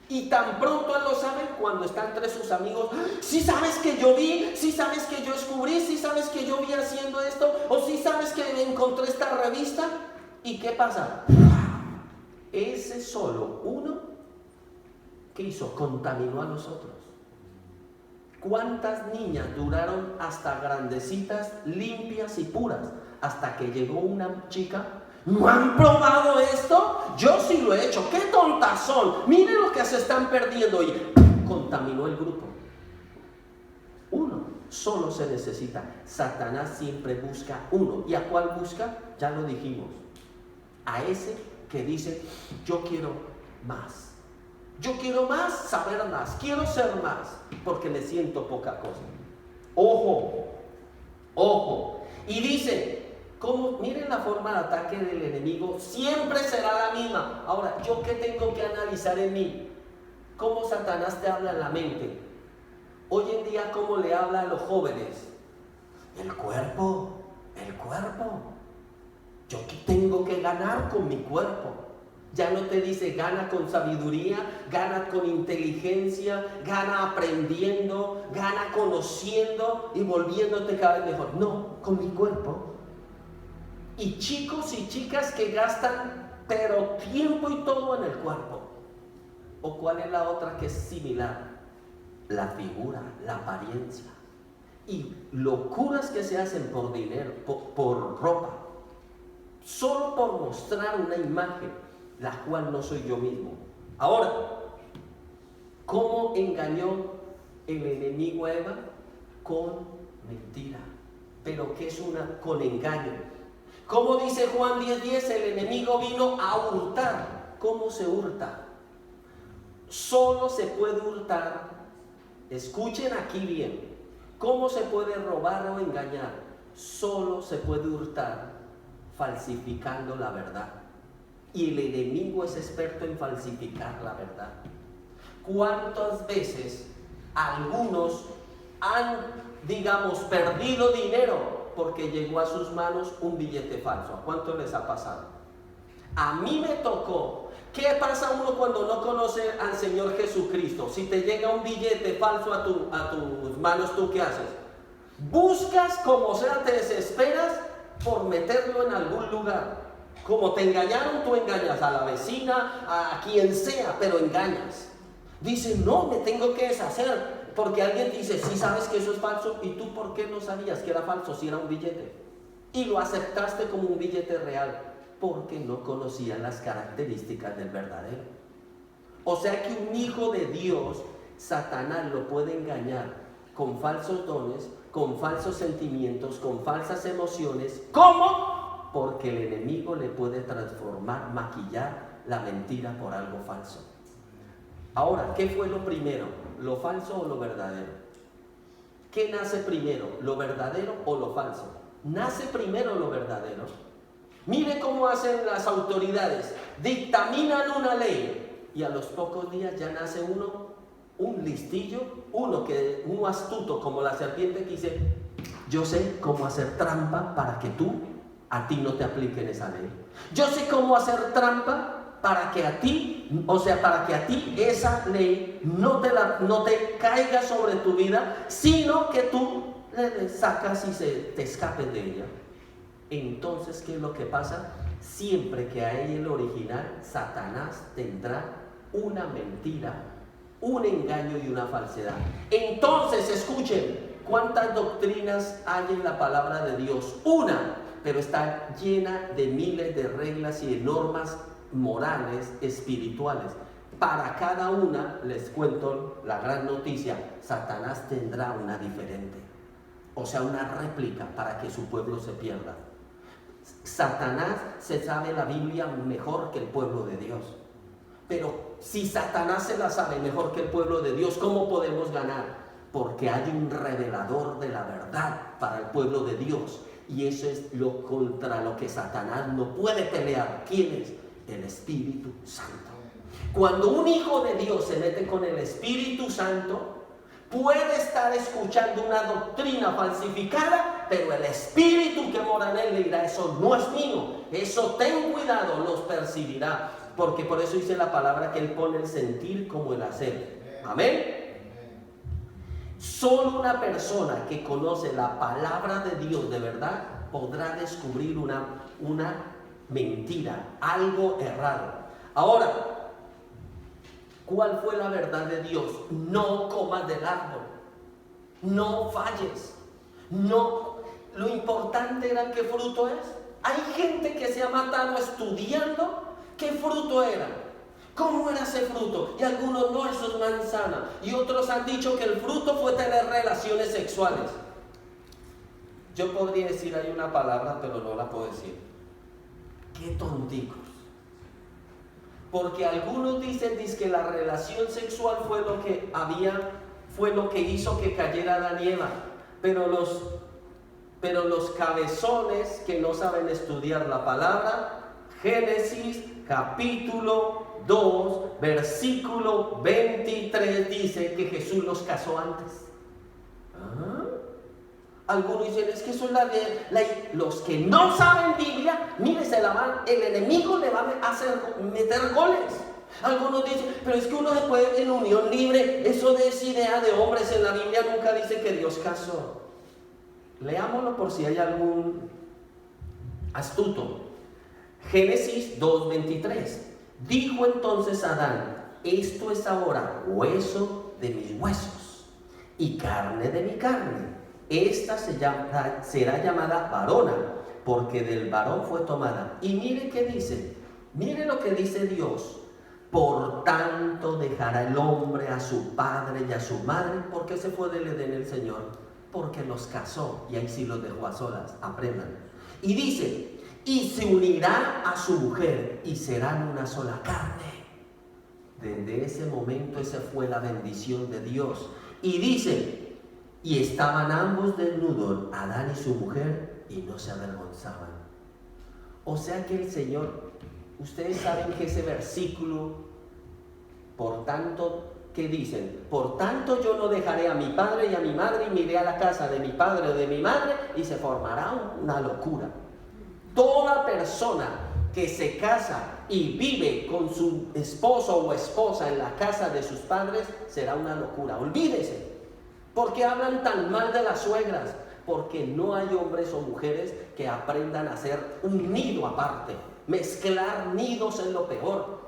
Y tan pronto él lo sabe cuando está entre sus amigos. ¿Sí sabes que yo vi? ¿Sí sabes que yo descubrí? ¿Sí sabes que yo vi haciendo esto? ¿O sí sabes que encontré esta revista? ¿Y qué pasa? Ese solo uno, ¿qué hizo? Contaminó a los otros. ¿Cuántas niñas duraron hasta grandecitas, limpias y puras? Hasta que llegó una chica. ¿No han probado esto? Yo sí lo he hecho. ¡Qué tontas son! Miren lo que se están perdiendo. Y contaminó el grupo. Uno solo se necesita. Satanás siempre busca uno. ¿Y a cuál busca? Ya lo dijimos. A ese que dice, yo quiero más. Yo quiero más, saber más. Quiero ser más. Porque me siento poca cosa. Ojo. Ojo. Y dice, ¿cómo? Miren la forma de ataque del enemigo, siempre será la misma. Ahora, ¿yo qué tengo que analizar en mí? ¿Cómo Satanás te habla en la mente? Hoy en día, ¿cómo le habla a los jóvenes? El cuerpo. Yo tengo que ganar con mi cuerpo. Ya no te dice gana con sabiduría, gana con inteligencia, gana aprendiendo, gana conociendo y volviéndote cada vez mejor. No, con mi cuerpo. Y chicos y chicas que gastan pero tiempo y todo en el cuerpo. ¿O cuál es la otra que es similar? La figura, la apariencia. Y locuras que se hacen por dinero, por ropa. Solo por mostrar una imagen, la cual no soy yo mismo. Ahora, ¿cómo engañó el enemigo a Eva? Con mentira. pero ¿qué es con engaño? Como dice Juan 10:10, el enemigo vino a hurtar. ¿Cómo se hurta? Solo se puede hurtar, escuchen aquí bien, ¿cómo se puede robar o engañar? Solo se puede hurtar falsificando la verdad. Y el enemigo es experto en falsificar la verdad. ¿Cuántas veces algunos han, digamos, perdido dinero porque llegó a sus manos un billete falso? ¿A cuánto les ha pasado? A mí me tocó. ¿Qué pasa uno cuando no conoce al Señor Jesucristo? Si te llega un billete falso a tus manos, ¿tú qué haces? Buscas como sea, te desesperas por meterlo en algún lugar. Como te engañaron, tú engañas a la vecina, a quien sea, pero engañas. Dice, no, me tengo que deshacer, porque alguien dice, sí sabes que eso es falso, y tú ¿por qué no sabías que era falso si era un billete? Y lo aceptaste como un billete real, porque no conocías las características del verdadero. O sea que un hijo de Dios, Satanás lo puede engañar con falsos dones, con falsos sentimientos, con falsas emociones. ¿Cómo? Porque el enemigo le puede transformar, maquillar la mentira por algo falso. Ahora, ¿qué fue lo primero? ¿Lo falso o lo verdadero? ¿Qué nace primero? ¿Lo verdadero o lo falso? Nace primero lo verdadero. Mire cómo hacen las autoridades. Dictaminan una ley y a los pocos días ya nace un listillo, uno astuto como la serpiente que dice, yo sé cómo hacer trampa para que a ti no te apliquen esa ley. Yo sé cómo hacer trampa para que a ti esa ley no te caiga sobre tu vida, sino que tú le sacas y te escapes de ella. Entonces, ¿qué es lo que pasa? Siempre que hay el original, Satanás tendrá una mentira, un engaño y una falsedad. Entonces, escuchen, ¿cuántas doctrinas hay en la palabra de Dios? Una, pero está llena de miles de reglas y de normas morales, espirituales. Para cada una, les cuento la gran noticia, Satanás tendrá una diferente. O sea, una réplica para que su pueblo se pierda. Satanás se sabe la Biblia mejor que el pueblo de Dios. Pero si Satanás se la sabe mejor que el pueblo de Dios, ¿cómo podemos ganar? Porque hay un revelador de la verdad para el pueblo de Dios. Y eso es contra lo que Satanás no puede pelear. ¿Quién es? El Espíritu Santo. Cuando un hijo de Dios se mete con el Espíritu Santo, puede estar escuchando una doctrina falsificada, pero el Espíritu que mora en él le dirá, eso no es mío, eso ten cuidado, los percibirá, porque por eso dice la palabra que él pone el sentir como el hacer. Amén. Solo una persona que conoce la palabra de Dios de verdad podrá descubrir una mentira, algo errado. Ahora, ¿cuál fue la verdad de Dios? No comas del árbol, no falles, no. Lo importante era qué fruto es. Hay gente que se ha matado estudiando qué fruto era, cómo era ese fruto, y algunos no, eso es manzana, y otros han dicho que el fruto fue tener relaciones sexuales. Yo podría decir ahí una palabra, pero no la puedo decir. Qué tonticos. Porque algunos dicen que la relación sexual fue lo que hizo que cayera Adán y Eva. Pero los cabezones que no saben estudiar la palabra, Génesis capítulo 2, versículo 23 dice que Jesús los casó antes. Algunos dicen, es que eso es la ley. Los que no saben Biblia, mire, el enemigo le va a hacer meter goles. Algunos dicen, pero es que uno se puede en unión libre, eso es idea de hombres, en la Biblia nunca dice que Dios casó. Leámoslo por si hay algún astuto. Génesis 2:23. Dijo entonces Adán, esto es ahora hueso de mis huesos y carne de mi carne. Esta será llamada varona, porque del varón fue tomada. Y mire qué dice, mire lo que dice Dios. Por tanto dejará el hombre a su padre y a su madre. ¿Por qué se fue del Edén el Señor? porque los casó y ahí sí los dejó a solas. Aprendan. Y dice, y se unirá a su mujer y serán una sola carne. Desde ese momento esa fue la bendición de Dios. Y dice, y estaban ambos desnudos, Adán y su mujer, y no se avergonzaban. O sea que el Señor, ustedes saben que ese versículo, por tanto, ¿qué dicen? Por tanto yo no dejaré a mi padre y a mi madre y me iré a la casa de mi padre o de mi madre y se formará una locura. Toda persona que se casa y vive con su esposo o esposa en la casa de sus padres será una locura. Olvídese. ¿Por qué hablan tan mal de las suegras? Porque no hay hombres o mujeres que aprendan a hacer un nido aparte, mezclar nidos es lo peor.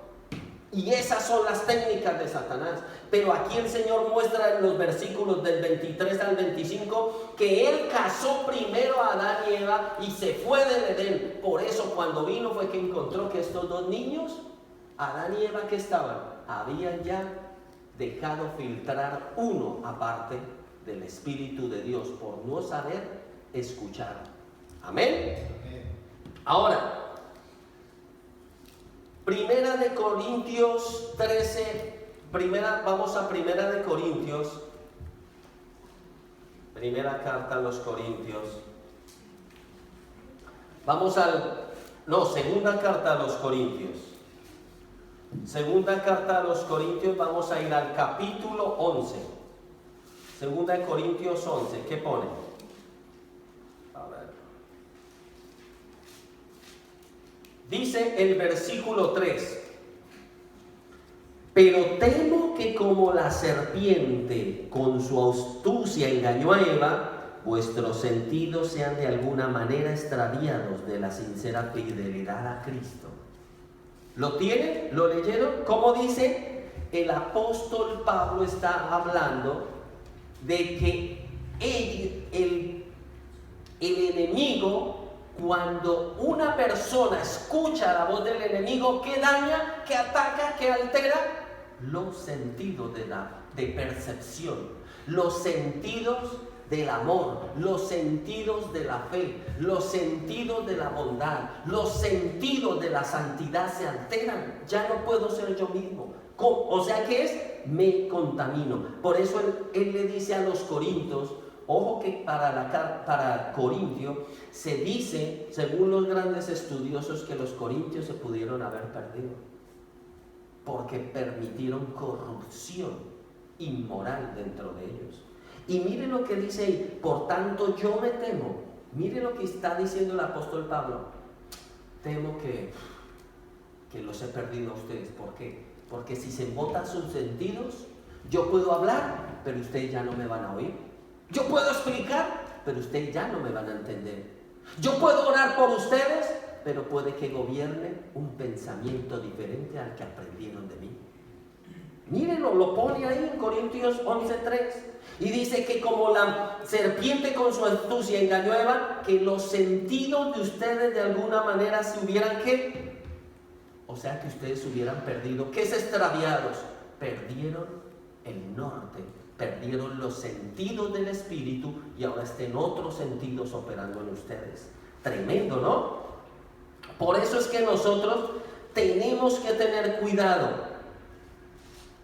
Y esas son las técnicas de Satanás. Pero aquí el Señor muestra en los versículos del 23 al 25 que Él casó primero a Adán y Eva y se fue del Edén. Por eso cuando vino fue que encontró que estos dos niños, Adán y Eva, ¿qué estaban? Habían ya dejado filtrar uno aparte del Espíritu de Dios por no saber escuchar. Amén. Ahora, Primera de Corintios 13, vamos a Primera de Corintios, primera carta a los Corintios. Segunda carta a los Corintios. Segunda carta a los Corintios, vamos a ir al capítulo 11. Segunda de Corintios 11, ¿qué pone? A ver. Dice el versículo 3: pero temo que como la serpiente con su astucia engañó a Eva, vuestros sentidos sean de alguna manera extraviados de la sincera fidelidad a Cristo. ¿Lo tienen? ¿Lo leyeron? ¿Cómo dice? El apóstol Pablo está hablando de que el enemigo, cuando una persona escucha la voz del enemigo, ¿qué daña? ¿Qué ataca? ¿Qué altera? Los sentidos de percepción, los sentidos del amor, los sentidos de la fe, los sentidos de la bondad, los sentidos de la santidad se alteran. Ya no puedo ser yo mismo. O sea, ¿qué es? Me contamino. Por eso él le dice a los corintios, ojo que para Corintio se dice, según los grandes estudiosos, que los corintios se pudieron haber perdido porque permitieron corrupción inmoral dentro de ellos. Y mire lo que dice ahí: por tanto yo me temo. Mire lo que está diciendo el apóstol Pablo: temo que los he perdido a ustedes. ¿Por qué? Porque si se embotan sus sentidos, yo puedo hablar, pero ustedes ya no me van a oír. Yo puedo explicar, pero ustedes ya no me van a entender. Yo puedo orar por ustedes, pero puede que gobierne un pensamiento diferente al que aprendieron de mí. Mírenlo, lo pone ahí en Corintios 11:3. Y dice que como la serpiente con su astucia engañó a Eva, que los sentidos de ustedes de alguna manera se hubieran, ¿qué? O sea, que ustedes hubieran perdido. ¿Qué es extraviados? Perdieron el norte, perdieron los sentidos del espíritu y ahora estén otros sentidos operando en ustedes. Tremendo, ¿no? Por eso es que nosotros tenemos que tener cuidado.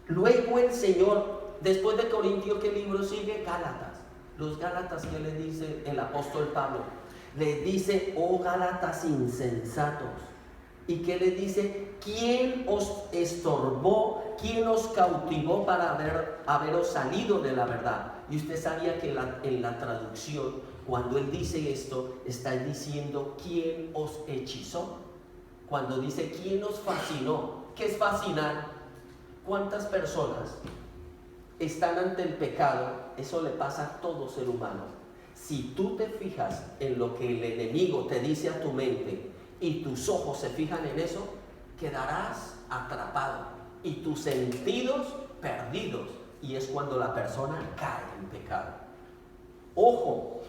Luego el Señor, después de Corintios, ¿qué libro sigue? Gálatas. Los Gálatas, ¿qué le dice el apóstol Pablo? Les dice: oh Gálatas insensatos. ¿Y qué les dice? ¿Quién os estorbó? ¿Quién os cautivó para haberos salido de la verdad? Y usted sabía que en la traducción, cuando él dice esto, está diciendo ¿quién os hechizó? Cuando dice ¿quién os fascinó? ¿Qué es fascinar? ¿Cuántas personas están ante el pecado? Eso le pasa a todo ser humano. Si tú te fijas en lo que el enemigo te dice a tu mente y tus ojos se fijan en eso, quedarás atrapado y tus sentidos perdidos. Y es cuando la persona cae en pecado. Ojo,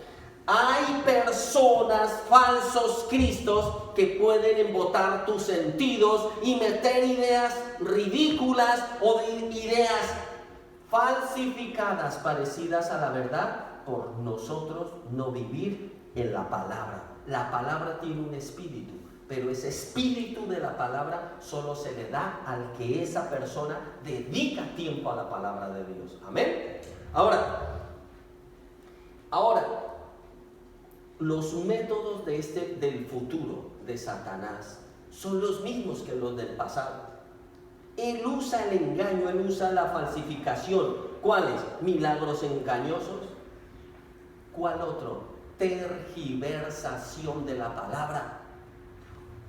hay personas, falsos cristos, que pueden embotar tus sentidos y meter ideas ridículas o ideas falsificadas parecidas a la verdad por nosotros no vivir en la palabra. La palabra tiene un espíritu, pero ese espíritu de la palabra solo se le da al que esa persona dedica tiempo a la palabra de Dios. Amén. Ahora, los métodos del futuro de Satanás son los mismos que los del pasado. Él usa el engaño, él usa la falsificación. ¿Cuáles? Milagros engañosos. ¿Cuál otro? Tergiversación de la palabra.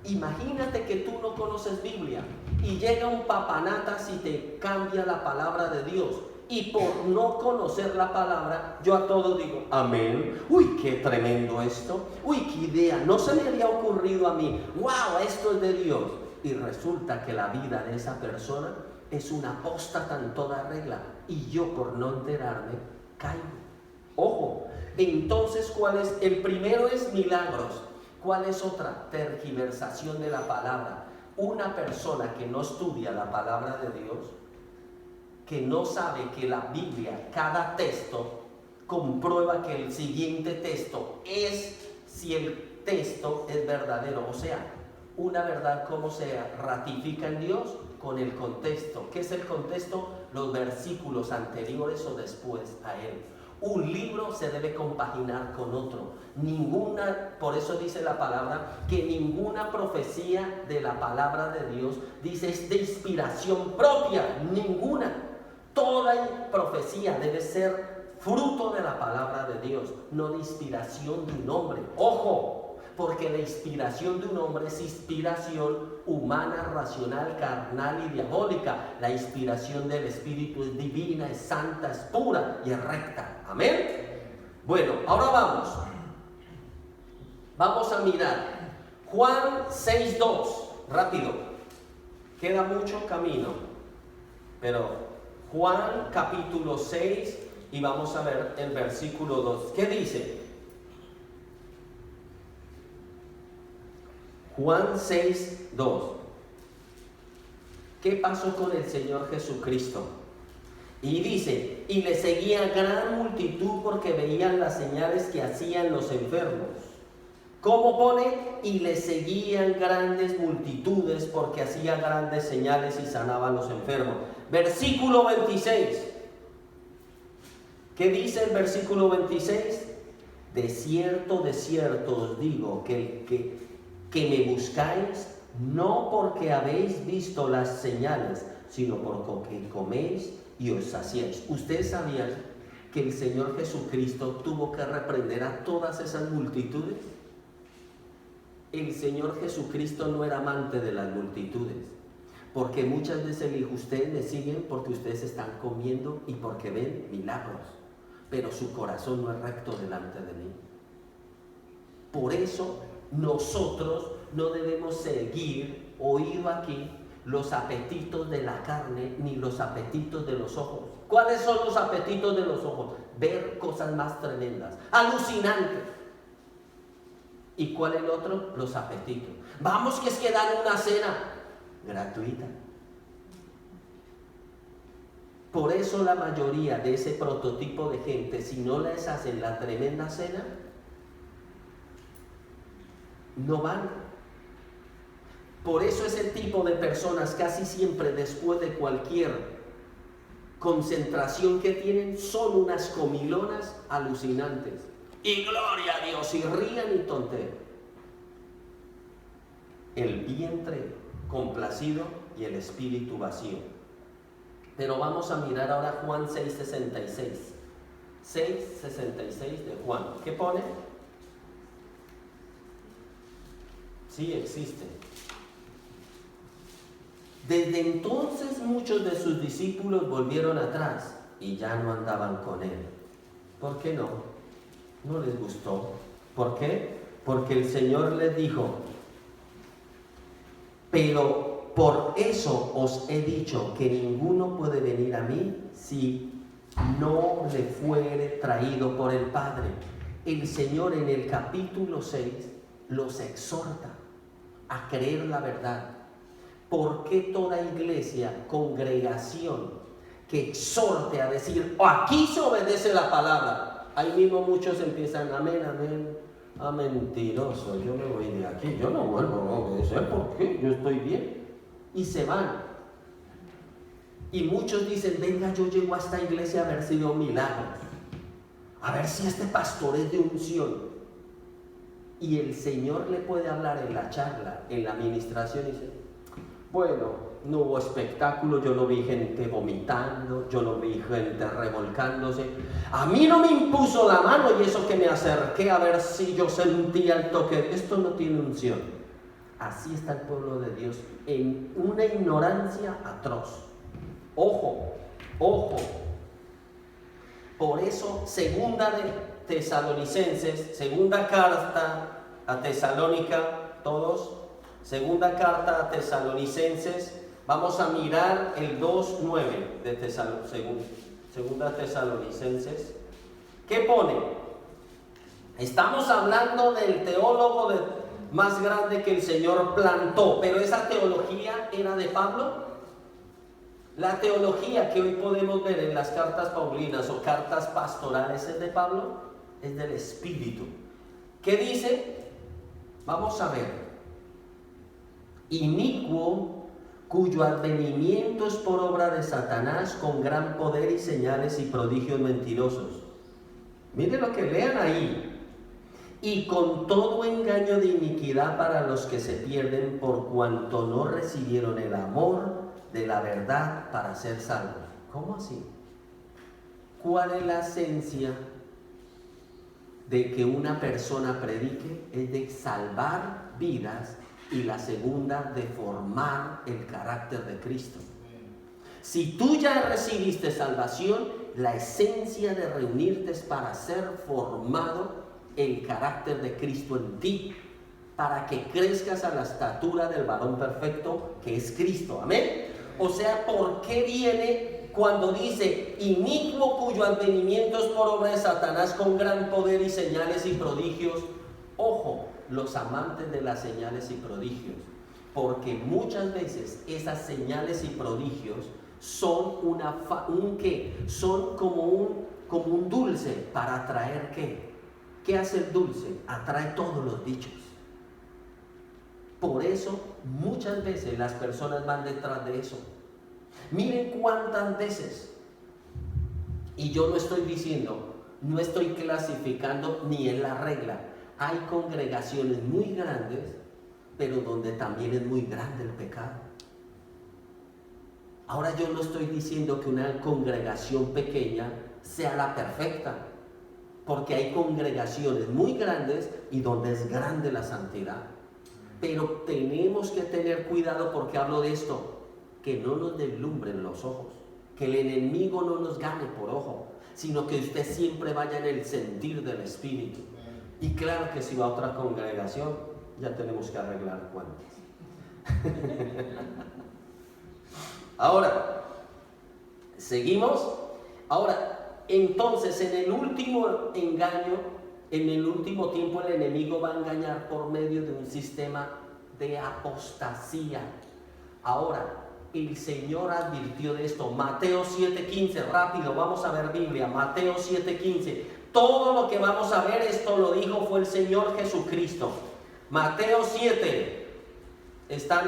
Imagínate que tú no conoces Biblia y llega un papanatas y te cambia la palabra de Dios. Y por no conocer la palabra, yo a todo digo, amén. Uy, qué tremendo esto. Uy, qué idea. No se me había ocurrido a mí. Wow, esto es de Dios. Y resulta que la vida de esa persona es una apóstata en toda regla. Y yo por no enterarme, caigo. Ojo. Entonces, ¿cuál es? El primero es milagros. ¿Cuál es otra? Tergiversación de la palabra. Una persona que no estudia la palabra de Dios, que no sabe que la Biblia, cada texto, comprueba que el siguiente texto es si el texto es verdadero. O sea, una verdad, ¿cómo se ratifica en Dios? Con el contexto. ¿Qué es el contexto? Los versículos anteriores o después a él. Un libro se debe compaginar con otro. Por eso dice la palabra que ninguna profecía de la palabra de Dios dice es de inspiración propia, ninguna. Toda profecía debe ser fruto de la palabra de Dios, no de inspiración de un hombre. Ojo, porque la inspiración de un hombre es inspiración humana, racional, carnal y diabólica. La inspiración del Espíritu es divina, es santa, es pura y es recta. Amén. Bueno, ahora vamos a mirar Juan 6:2, rápido, queda mucho camino, pero Juan capítulo 6 y vamos a ver el versículo 2. ¿Qué dice? Juan 6:2. ¿Qué pasó con el Señor Jesucristo? Y dice, y le seguía gran multitud porque veían las señales que hacían los enfermos. ¿Cómo pone? Y le seguían grandes multitudes porque hacía grandes señales y sanaban los enfermos. Versículo 26. ¿Qué dice el versículo 26? De cierto os digo que me buscáis no porque habéis visto las señales, sino porque coméis y os saciáis. ¿Ustedes sabían que el Señor Jesucristo tuvo que reprender a todas esas multitudes? El Señor Jesucristo no era amante de las multitudes, porque muchas veces le dijo, ustedes me siguen porque ustedes están comiendo y porque ven milagros, pero su corazón no es recto delante de mí. Por eso nosotros no debemos seguir, oído aquí, los apetitos de la carne ni los apetitos de los ojos. ¿Cuáles son los apetitos de los ojos? Ver cosas más tremendas, alucinantes. ¿Y cuál es el otro? Los apetitos. Vamos, que es que dan una cena gratuita. Por eso la mayoría de ese prototipo de gente, si no les hacen la tremenda cena, no van. Por eso ese tipo de personas casi siempre después de cualquier concentración que tienen son unas comilonas alucinantes. Y gloria a Dios, y rían y tontean. El vientre complacido y el espíritu vacío. Pero vamos a mirar ahora Juan 6:66. 6:66 de Juan. ¿Qué pone? Sí existe. Desde entonces muchos de sus discípulos volvieron atrás y ya no andaban con él. ¿Por qué no? No les gustó. ¿Por qué? Porque el Señor les dijo, pero por eso os he dicho que ninguno puede venir a mí si no le fuere traído por el Padre. El Señor en el capítulo 6 los exhorta a creer la verdad. ¿Por qué toda iglesia, congregación que exhorte a decir, aquí se obedece la palabra, ahí mismo muchos empiezan, amén, amén, ah, mentiroso, yo me voy de aquí, yo no vuelvo a obedecer, ¿por qué? Yo estoy bien. Y se van. Y muchos dicen, venga, yo llego a esta iglesia a ver si veo milagros, a ver si este pastor es de unción. Y el Señor le puede hablar en la charla, en la administración, y dice, bueno, no hubo espectáculo, yo no vi gente vomitando, yo no vi gente revolcándose. A mí no me impuso la mano y eso que me acerqué a ver si yo sentía el toque. Esto no tiene unción. Así está el pueblo de Dios, en una ignorancia atroz. Ojo, ojo. Por eso, segunda de Tesalonicenses, segunda carta a Tesalónica, todos, segunda carta a Tesalonicenses, vamos a mirar el 2:9 de segunda Tesalonicenses. ¿Qué pone? Estamos hablando del teólogo más grande que el Señor plantó, pero esa teología era de Pablo. La teología que hoy podemos ver en las cartas paulinas o cartas pastorales es de Pablo, es del Espíritu. ¿Qué dice? Vamos a ver. Inicuo, cuyo advenimiento es por obra de Satanás, con gran poder y señales y prodigios mentirosos. Miren lo que lean ahí. Y con todo engaño de iniquidad para los que se pierden, por cuanto no recibieron el amor de la verdad para ser salvos. ¿Cómo así? ¿Cuál es la esencia de que una persona predique? Es de salvar vidas, y la segunda, de formar el carácter de Cristo. Si tú ya recibiste salvación, la esencia de reunirte es para ser formado el carácter de Cristo en ti, para que crezcas a la estatura del varón perfecto que es Cristo. Amén. O sea, ¿por qué viene cuando dice inicuo cuyo advenimiento es por obra de Satanás, con gran poder y señales y prodigios? Ojo, los amantes de las señales y prodigios, porque muchas veces esas señales y prodigios son son como un dulce para atraer ¿qué? ¿Qué hace el dulce? Atrae todos los dichos. Por eso muchas veces las personas van detrás de eso. Miren cuántas veces, y yo no estoy diciendo, no estoy clasificando ni en la regla. Hay congregaciones muy grandes, pero donde también es muy grande el pecado. Ahora yo no estoy diciendo que una congregación pequeña sea la perfecta, porque hay congregaciones muy grandes y donde es grande la santidad. Pero tenemos que tener cuidado, porque hablo de esto, que no nos deslumbren los ojos, que el enemigo no nos gane por ojo, sino que usted siempre vaya en el sentir del Espíritu. Y claro que si va a otra congregación, ya tenemos que arreglar cuentas. Ahora, seguimos. Ahora, entonces, en el último engaño, en el último tiempo, el enemigo va a engañar por medio de un sistema de apostasía. Ahora, el Señor advirtió de esto. Mateo 7:15, rápido, vamos a ver Biblia. Mateo 7:15. Todo lo que vamos a ver, esto lo dijo fue el Señor Jesucristo. Mateo 7, está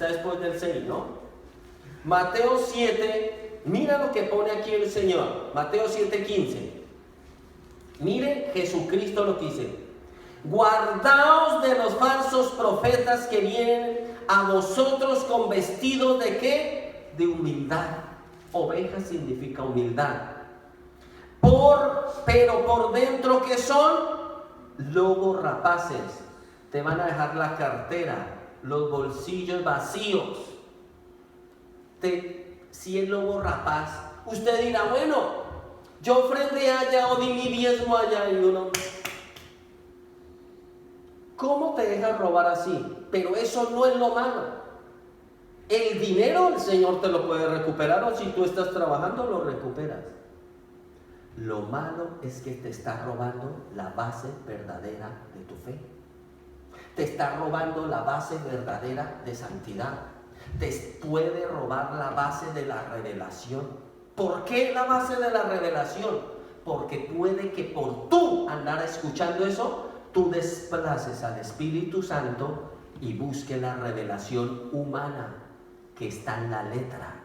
después del 6, ¿no? Mateo 7, mira lo que pone aquí el Señor. Mateo 7:15. Miren Jesucristo lo que dice. Guardaos de los falsos profetas que vienen a vosotros con vestidos de ¿qué? De humildad. Oveja significa humildad. Pero por dentro, ¿qué son? Lobos rapaces. Te van a dejar la cartera, los bolsillos vacíos. Si es lobo rapaz, usted dirá, bueno, yo ofrendé allá o di mi diezmo allá, y uno, ¿cómo te dejas robar así? Pero eso no es lo malo. El dinero el Señor te lo puede recuperar, o si tú estás trabajando lo recuperas. Lo malo es que te está robando la base verdadera de tu fe. Te está robando la base verdadera de santidad. Te puede robar la base de la revelación. ¿Por qué la base de la revelación? porque puede que por tú andar escuchando eso, tú desplaces al Espíritu Santo y busques la revelación humana que está en la letra.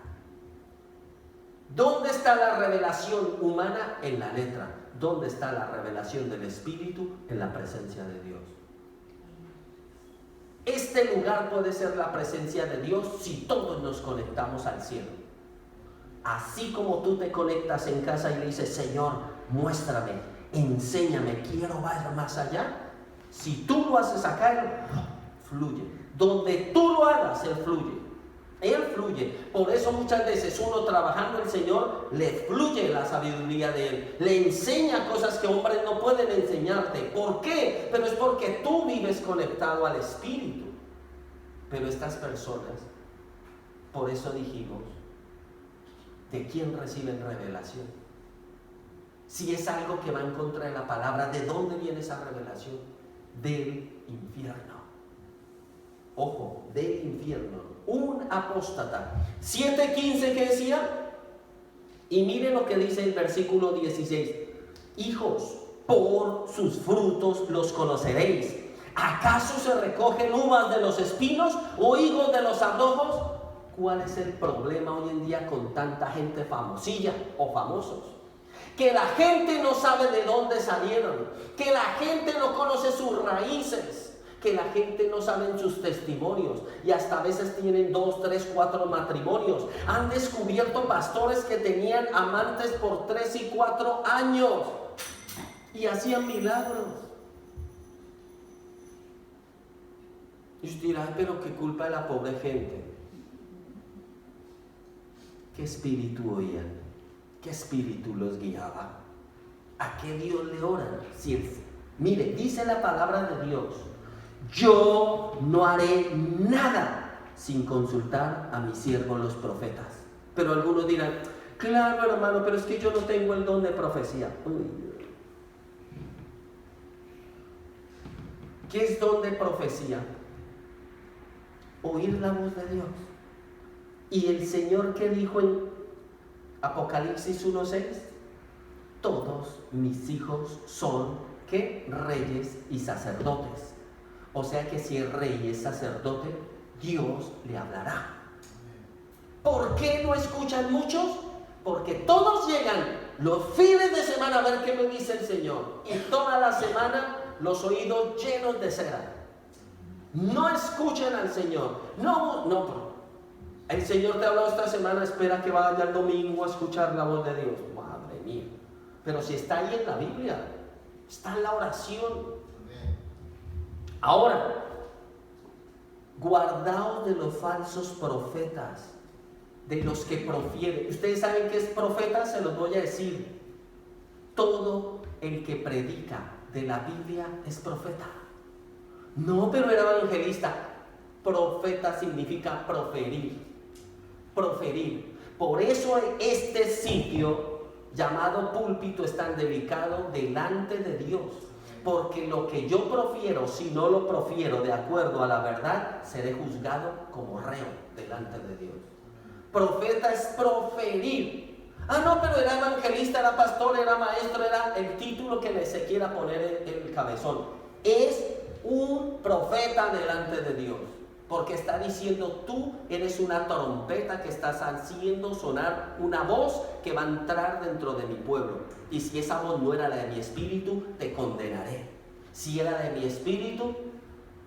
¿Dónde está la revelación humana? En la letra. ¿Dónde está la revelación del Espíritu? En la presencia de Dios. Este lugar puede ser la presencia de Dios si todos nos conectamos al cielo. Así como tú te conectas en casa y le dices, Señor, muéstrame, enséñame, quiero ver más allá. Si tú lo haces acá, Él fluye. Donde tú lo hagas, Él fluye. Él fluye. Por eso muchas veces uno trabajando el Señor, le fluye la sabiduría de Él. Le enseña cosas que hombres no pueden enseñarte. ¿Por qué? Pero es porque tú vives conectado al Espíritu. Pero estas personas, por eso dijimos, ¿de quién reciben revelación? Si es algo que va en contra de la palabra, ¿de dónde viene esa revelación? Del infierno. Ojo, del infierno. Un apóstata. 7:15, ¿qué decía? Y miren lo que dice el versículo 16. Hijos, por sus frutos los conoceréis. ¿Acaso se recogen uvas de los espinos o higos de los abrojos? ¿Cuál es el problema hoy en día con tanta gente famosilla o famosos? Que la gente no sabe de dónde salieron, que la gente no conoce sus raíces, que la gente no sabe sus testimonios y hasta a veces tienen 2, 3, 4 matrimonios. Han descubierto pastores que tenían amantes por 3 y 4 años y hacían milagros. Y usted dirá, pero qué culpa de la pobre gente. ¿Qué espíritu oían? ¿Qué espíritu los guiaba? ¿A qué Dios le oran? Mire, dice la palabra de Dios, yo no haré nada sin consultar a mis siervos los profetas. Pero algunos dirán, claro hermano, pero es que yo no tengo el don de profecía. ¿Qué es don de profecía? Oír la voz de Dios. Y el Señor que dijo en Apocalipsis 1:6, todos mis hijos son, ¿qué? Reyes y sacerdotes. O sea que si el rey es sacerdote, Dios le hablará. ¿Por qué no escuchan muchos? Porque todos llegan los fines de semana a ver qué me dice el Señor. Y toda la semana los oídos llenos de cera. No escuchen al Señor. No. El Señor te habló esta semana, espera que vaya el domingo a escuchar la voz de Dios. Madre mía. Pero si está ahí en la Biblia, está en la oración. Ahora, guardaos de los falsos profetas, de los que profieren. Ustedes saben qué es profeta, se los voy a decir. Todo el que predica de la Biblia es profeta. No, pero era evangelista. Profeta significa proferir. Proferir. Por eso este sitio llamado púlpito es tan delicado delante de Dios. Porque lo que yo profiero, si no lo profiero de acuerdo a la verdad, seré juzgado como reo delante de Dios. Profeta es proferir. No, pero era evangelista, era pastor, era maestro, era el título que le se quiera poner en el cabezón. Es un profeta delante de Dios, porque está diciendo, tú eres una trompeta que estás haciendo sonar una voz que va a entrar dentro de mi pueblo, y si esa voz no era la de mi espíritu, te condenaré. Si era de mi espíritu,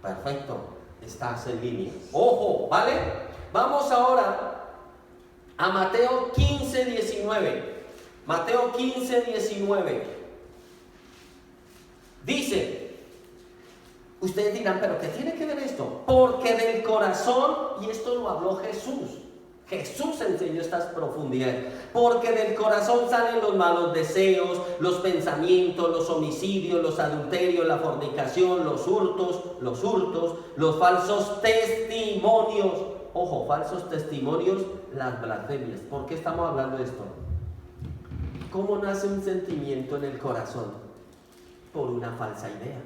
perfecto, estás en línea. Ojo, ¿vale? Vamos ahora a Mateo 15:19. Mateo 15:19 dice, ustedes dirán, ¿pero qué tiene que ver esto? Porque del corazón, y esto lo habló Jesús. Jesús enseñó estas profundidades. Porque del corazón salen los malos deseos, los pensamientos, los homicidios, los adulterios, la fornicación, los hurtos, los falsos testimonios. Ojo, falsos testimonios, las blasfemias. ¿Por qué estamos hablando de esto? ¿Cómo nace un sentimiento en el corazón? Por una falsa idea.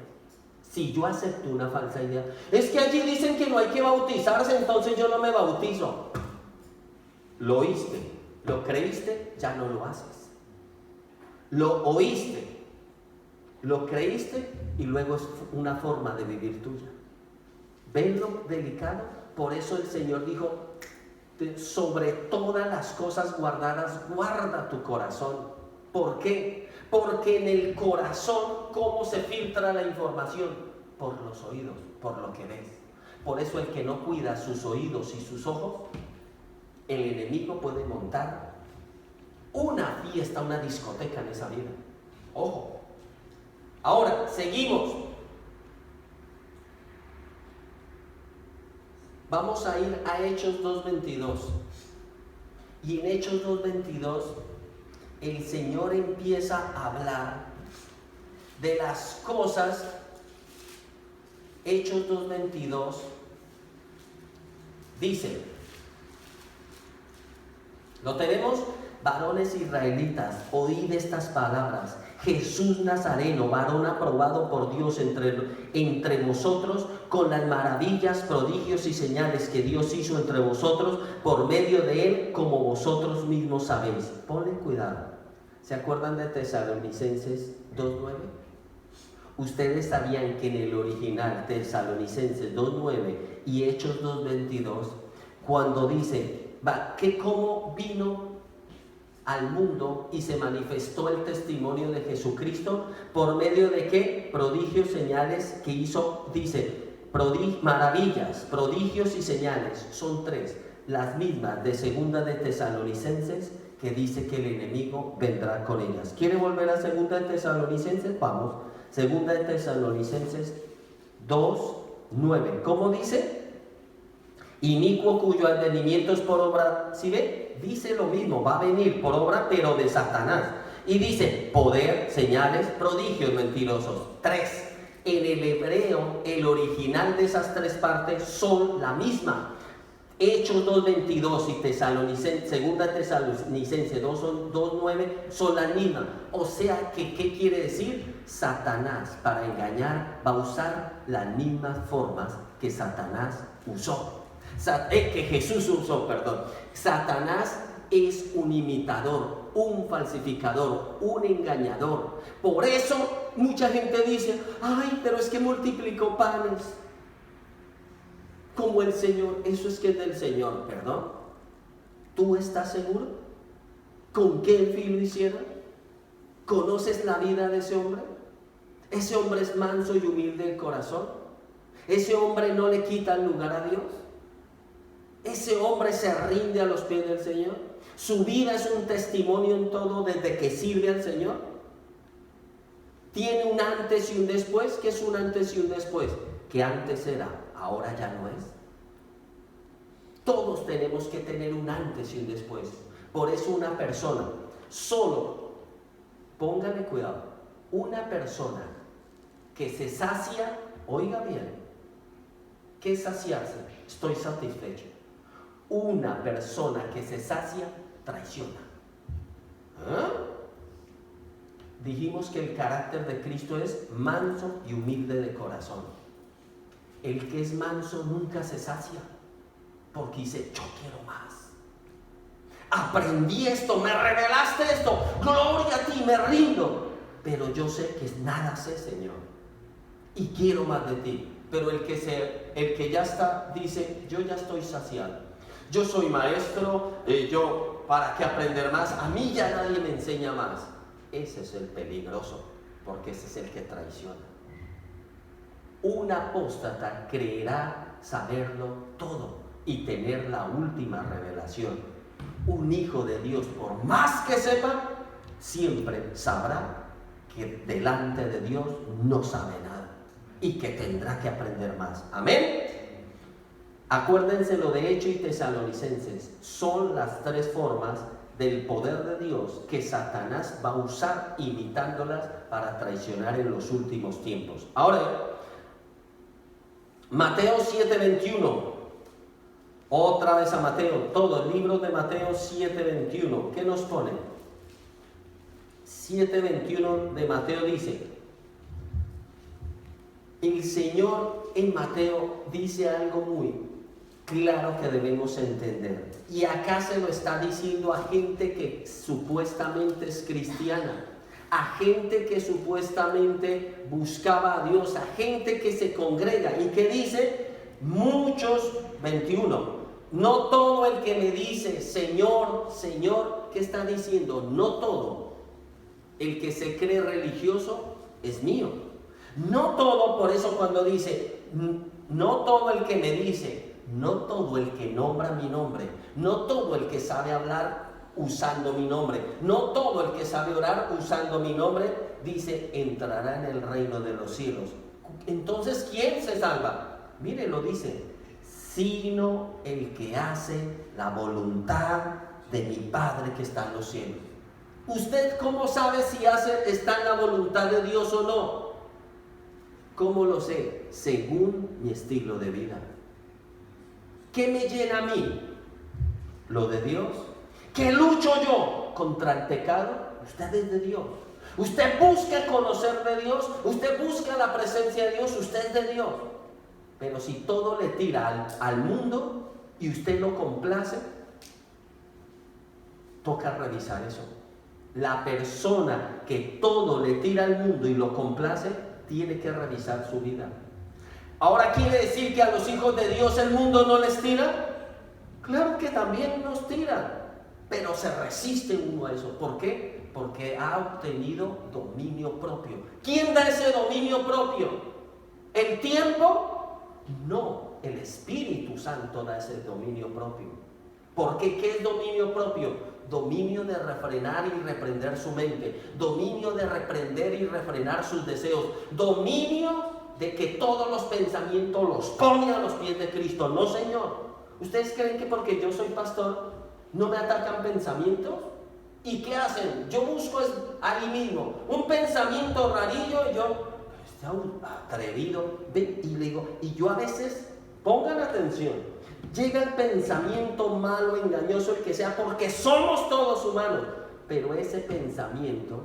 Si yo acepto una falsa idea, es que allí dicen que no hay que bautizarse, entonces yo no me bautizo. Lo oíste, lo creíste, ya no lo haces. Lo oíste, lo creíste y luego es una forma de vivir tuya. ¿Ven lo delicado? Por eso el Señor dijo, sobre todas las cosas guardadas, guarda tu corazón. ¿Por qué? Porque en el corazón, ¿cómo se filtra la información? Por los oídos, por lo que ves. Por eso el que no cuida sus oídos y sus ojos, el enemigo puede montar una fiesta, una discoteca en esa vida. Ojo. Ahora, seguimos. Vamos a ir a Hechos 2:22. Y en Hechos 2:22 el Señor empieza a hablar de las cosas. Hechos 2:22 dice, ¿lo tenemos? Varones israelitas, oíd estas palabras. Jesús Nazareno, varón aprobado por Dios entre vosotros, con las maravillas, prodigios y señales que Dios hizo entre vosotros por medio de él, como vosotros mismos sabéis. Ponle cuidado. ¿Se acuerdan de Tesalonicenses 2:9? Ustedes sabían que en el original Tesalonicenses 2:9 y Hechos 2:22, cuando dice que cómo vino al mundo y se manifestó el testimonio de Jesucristo, por medio de qué prodigios, señales que hizo, dice, maravillas, prodigios y señales, son tres, las mismas de segunda de Tesalonicenses, que dice que el enemigo vendrá con ellas. ¿Quiere volver a segunda de Tesalonicenses? Vamos, segunda de Tesalonicenses 2:9, ¿cómo dice? Inicuo cuyo advenimiento es por obra, ¿sí ve? Dice lo mismo, va a venir por obra, pero de Satanás. Y dice, poder, señales, prodigios mentirosos. Tres. En el hebreo, el original de esas tres partes son la misma. Hechos 2:22 y segunda Tesalonicenses 2:9 son las mismas. O sea, que, ¿qué quiere decir? Satanás, para engañar, va a usar las mismas formas que Satanás usó. Que Jesús usó, perdón. Satanás es un imitador, un falsificador, un engañador. Por eso mucha gente dice, ay, pero es que multiplicó panes como el Señor. Eso es que es del Señor, perdón. ¿Tú estás seguro? ¿Con qué fin lo hicieron? ¿Conoces la vida de ese hombre? Ese hombre es manso y humilde de corazón. Ese hombre no le quita el lugar a Dios. Ese hombre se rinde a los pies del Señor. Su vida es un testimonio en todo desde que sirve al Señor. Tiene un antes y un después. ¿Qué es un antes y un después? Que antes era, ahora ya no es. Todos tenemos que tener un antes y un después. Por eso una persona, solo, póngale cuidado, una persona que se sacia, oiga bien, ¿qué es saciarse? Estoy satisfecho. Una persona que se sacia, traiciona. Dijimos que el carácter de Cristo es manso y humilde de corazón. El que es manso nunca se sacia, porque dice, yo quiero más. Aprendí esto, me revelaste esto, gloria a ti, me rindo. Pero yo sé que nada sé, Señor, y quiero más de ti. Pero el que ya está, dice, yo ya estoy saciado. Yo soy maestro, yo, ¿para qué aprender más? A mí ya nadie me enseña más. Ese es el peligroso, porque ese es el que traiciona. Un apóstata creerá saberlo todo y tener la última revelación. Un hijo de Dios, por más que sepa, siempre sabrá que delante de Dios no sabe nada y que tendrá que aprender más. Amén. Acuérdense lo de Hechos y Tesalonicenses. Son las tres formas del poder de Dios que Satanás va a usar imitándolas para traicionar en los últimos tiempos. Ahora, Mateo 7:21. Otra vez a Mateo, todo el libro de Mateo 7:21. ¿Qué nos pone? 7:21 de Mateo dice, el Señor en Mateo dice algo muy claro que debemos entender. Y acá se lo está diciendo a gente que supuestamente es cristiana, a gente que supuestamente buscaba a Dios, a gente que se congrega y que dice, muchos, 21, no todo el que me dice Señor, Señor, ¿qué está diciendo? No todo el que se cree religioso es mío. No todo, por eso cuando dice, no todo el que me dice, no todo el que nombra mi nombre, no todo el que sabe hablar usando mi nombre, no todo el que sabe orar usando mi nombre, dice, entrará en el reino de los cielos. Entonces, ¿quién se salva? Mire, lo dice, sino el que hace la voluntad de mi Padre que está en los cielos. ¿Usted cómo sabe si está en la voluntad de Dios o no? ¿Cómo lo sé? Según mi estilo de vida. ¿Qué me llena a mí? Lo de Dios. ¿Qué lucho yo contra el pecado? Usted es de Dios. Usted busca conocer de Dios, usted busca la presencia de Dios, usted es de Dios. Pero si todo le tira al mundo y usted lo complace, toca revisar eso. La persona que todo le tira al mundo y lo complace, tiene que revisar su vida. Ahora, ¿quiere decir que a los hijos de Dios el mundo no les tira? Claro que también nos tira, pero se resiste uno a eso. ¿Por qué? Porque ha obtenido dominio propio. ¿Quién da ese dominio propio? ¿El tiempo? No, el Espíritu Santo da ese dominio propio. ¿Por qué? ¿Qué es dominio propio? Dominio de refrenar y reprender su mente, dominio de reprender y refrenar sus deseos, dominio de que todos los pensamientos los pone a los pies de Cristo. No, Señor. ¿Ustedes creen que porque yo soy pastor no me atacan pensamientos? ¿Y qué hacen? Yo busco ahí mismo un pensamiento rarillo y yo, este atrevido, ven, y le digo, y yo a veces, pongan atención, llega el pensamiento malo, engañoso, el que sea, porque somos todos humanos, pero ese pensamiento,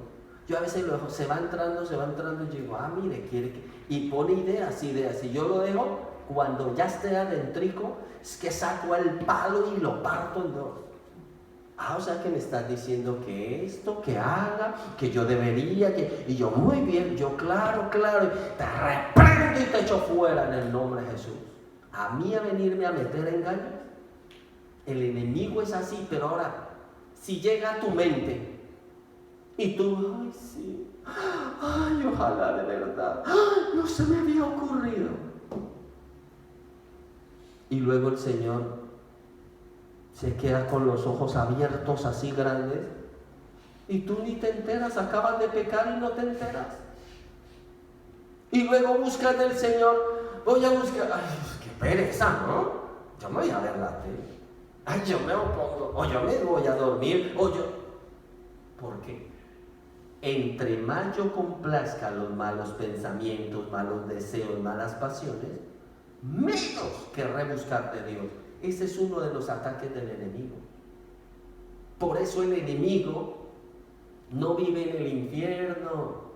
yo a veces lo dejo, se va entrando, y digo, mire, quiere que, y pone ideas, y yo lo dejo, cuando ya esté adentrico, es que saco el palo y lo parto en dos. O sea que me estás diciendo que esto, que haga, que yo debería, y yo, muy bien, yo claro, te reprendo y te echo fuera en el nombre de Jesús. A mí a venirme a meter engaños, el enemigo es así, pero ahora, si llega a tu mente, y tú, ay sí, ay ojalá de verdad, no se me había ocurrido. Y luego el Señor se queda con los ojos abiertos así grandes y tú ni te enteras, acabas de pecar y no te enteras. Y luego buscas del Señor, voy a buscar, qué pereza, ¿no? Yo me voy a ver la tele, yo me opongo, o yo me voy a dormir, ¿por qué? Entre más yo complazca los malos pensamientos, malos deseos, malas pasiones, menos querré buscar de Dios. Ese es uno de los ataques del enemigo. Por eso el enemigo no vive en el infierno.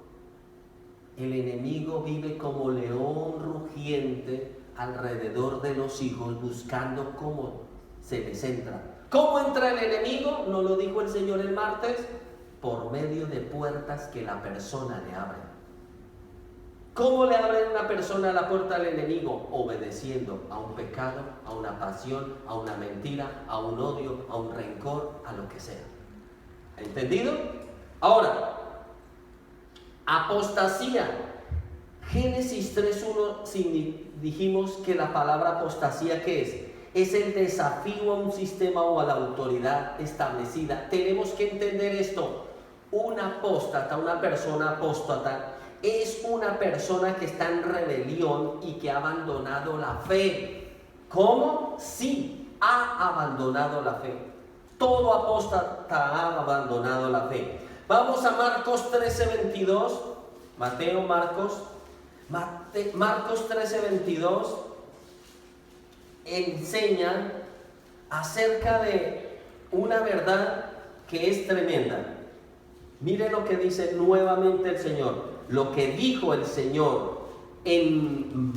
El enemigo vive como león rugiente alrededor de los hijos, buscando cómo se les entra. ¿Cómo entra el enemigo? ¿No lo dijo el Señor el martes? Por medio de puertas que la persona le abre. ¿Cómo le abre una persona la puerta al enemigo? Obedeciendo a un pecado, a una pasión, a una mentira, a un odio, a un rencor, a lo que sea. ¿Entendido? Ahora, apostasía. Génesis 3:1 dijimos que la palabra apostasía, ¿qué es? Es el desafío a un sistema o a la autoridad establecida. Tenemos que entender esto. Un apóstata, una persona apóstata, es una persona que está en rebelión y que ha abandonado la fe. ¿Cómo? Sí, ha abandonado la fe. Todo apóstata ha abandonado la fe. Vamos a Marcos 13:22. Marcos 13:22 enseña acerca de una verdad que es tremenda. Mire lo que dice nuevamente el Señor. Lo que dijo el Señor en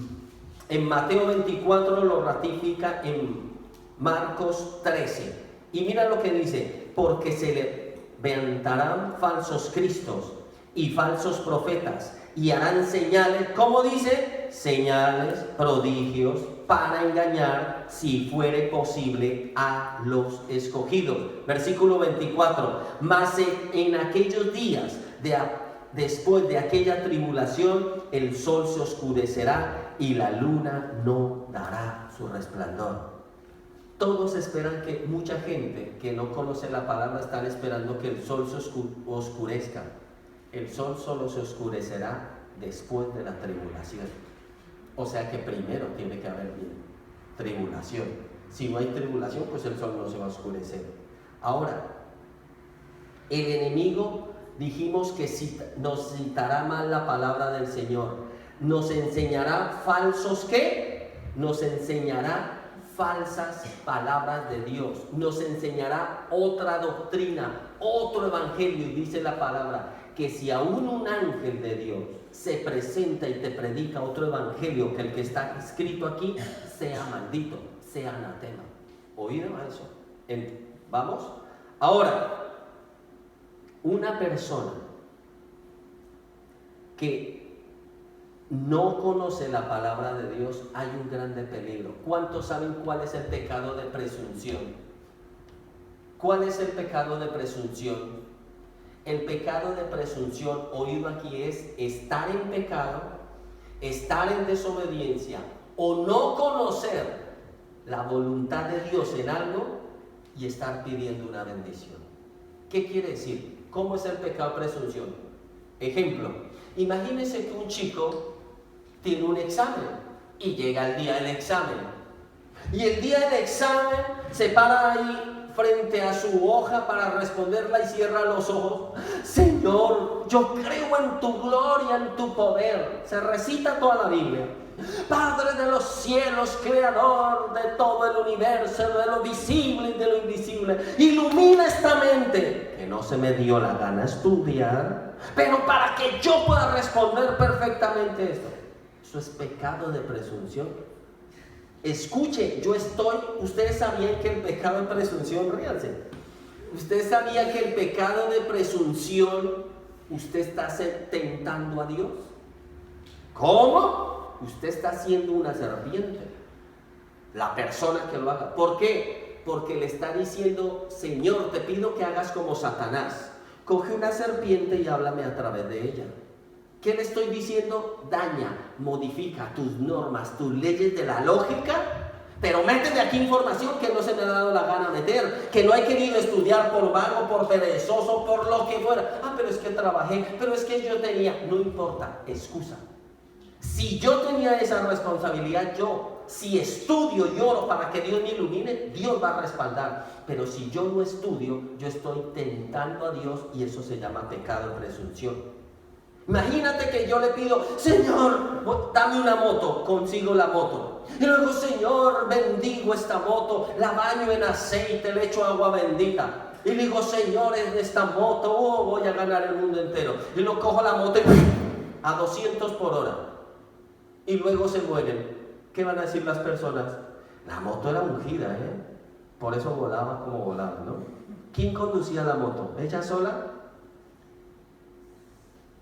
Mateo 24 lo ratifica en Marcos 13. Y mira lo que dice: porque se levantarán falsos cristos y falsos profetas, y harán señales, ¿cómo dice? Señales, prodigios, para engañar, si fuere posible, a los escogidos. Versículo 24, mas en aquellos días, después de aquella tribulación, el sol se oscurecerá y la luna no dará su resplandor. Todos esperan que, mucha gente que no conoce la palabra, están esperando que el sol se oscurezca. El sol solo se oscurecerá después de la tribulación. O sea que primero tiene que haber tribulación. Si no hay tribulación, pues el sol no se va a oscurecer. Ahora, el enemigo, dijimos que nos citará mal la palabra del Señor. Nos enseñará falsos, ¿qué? Nos enseñará falsas palabras de Dios, nos enseñará otra doctrina, otro evangelio, y dice la palabra que si aún un ángel de Dios se presenta y te predica otro evangelio que el que está escrito aquí, sea maldito, sea anatema. ¿Oído a eso? ¿Vamos? Ahora, una persona que no conoce la palabra de Dios, hay un grande peligro. ¿Cuántos saben cuál es el pecado de presunción? ¿Cuál es el pecado de presunción? El pecado de presunción, oído aquí, es estar en pecado, estar en desobediencia o no conocer la voluntad de Dios en algo y estar pidiendo una bendición. ¿Qué quiere decir? ¿Cómo es el pecado de presunción? Ejemplo, imagínense que un chico tiene un examen y llega el día del examen. Y el día del examen se para ahí frente a su hoja para responderla y cierra los ojos. Señor, yo creo en tu gloria, en tu poder. Se recita toda la Biblia. Padre de los cielos, creador de todo el universo, de lo visible y de lo invisible, ilumina esta mente, que no se me dio la gana estudiar, pero para que yo pueda responder perfectamente esto. Eso es pecado de presunción. Escuche, ustedes sabían que el pecado de presunción, ríanse, usted sabía que el pecado de presunción, usted está tentando a Dios. ¿Cómo? Usted está siendo una serpiente, la persona que lo haga. ¿Por qué? Porque le está diciendo, Señor, te pido que hagas como Satanás, coge una serpiente y háblame a través de ella. ¿Qué le estoy diciendo? Daña, modifica tus normas, tus leyes de la lógica, pero métete aquí información que no se me ha dado la gana meter, que no he querido estudiar por vago, por perezoso, por lo que fuera. Pero es que trabajé, pero es que yo tenía, no importa, excusa. Si yo tenía esa responsabilidad, si estudio y oro para que Dios me ilumine, Dios va a respaldar. Pero si yo no estudio, yo estoy tentando a Dios y eso se llama pecado de presunción. Imagínate que yo le pido, Señor, dame una moto, consigo la moto. Y luego, Señor, bendigo esta moto, la baño en aceite, le echo agua bendita. Y le digo, Señor, en esta moto, voy a ganar el mundo entero. Y lo cojo la moto a 200 por hora. Y luego se mueren. ¿Qué van a decir las personas? La moto era ungida, por eso volaba como volaba, ¿no? ¿Quién conducía la moto? ¿Ella sola?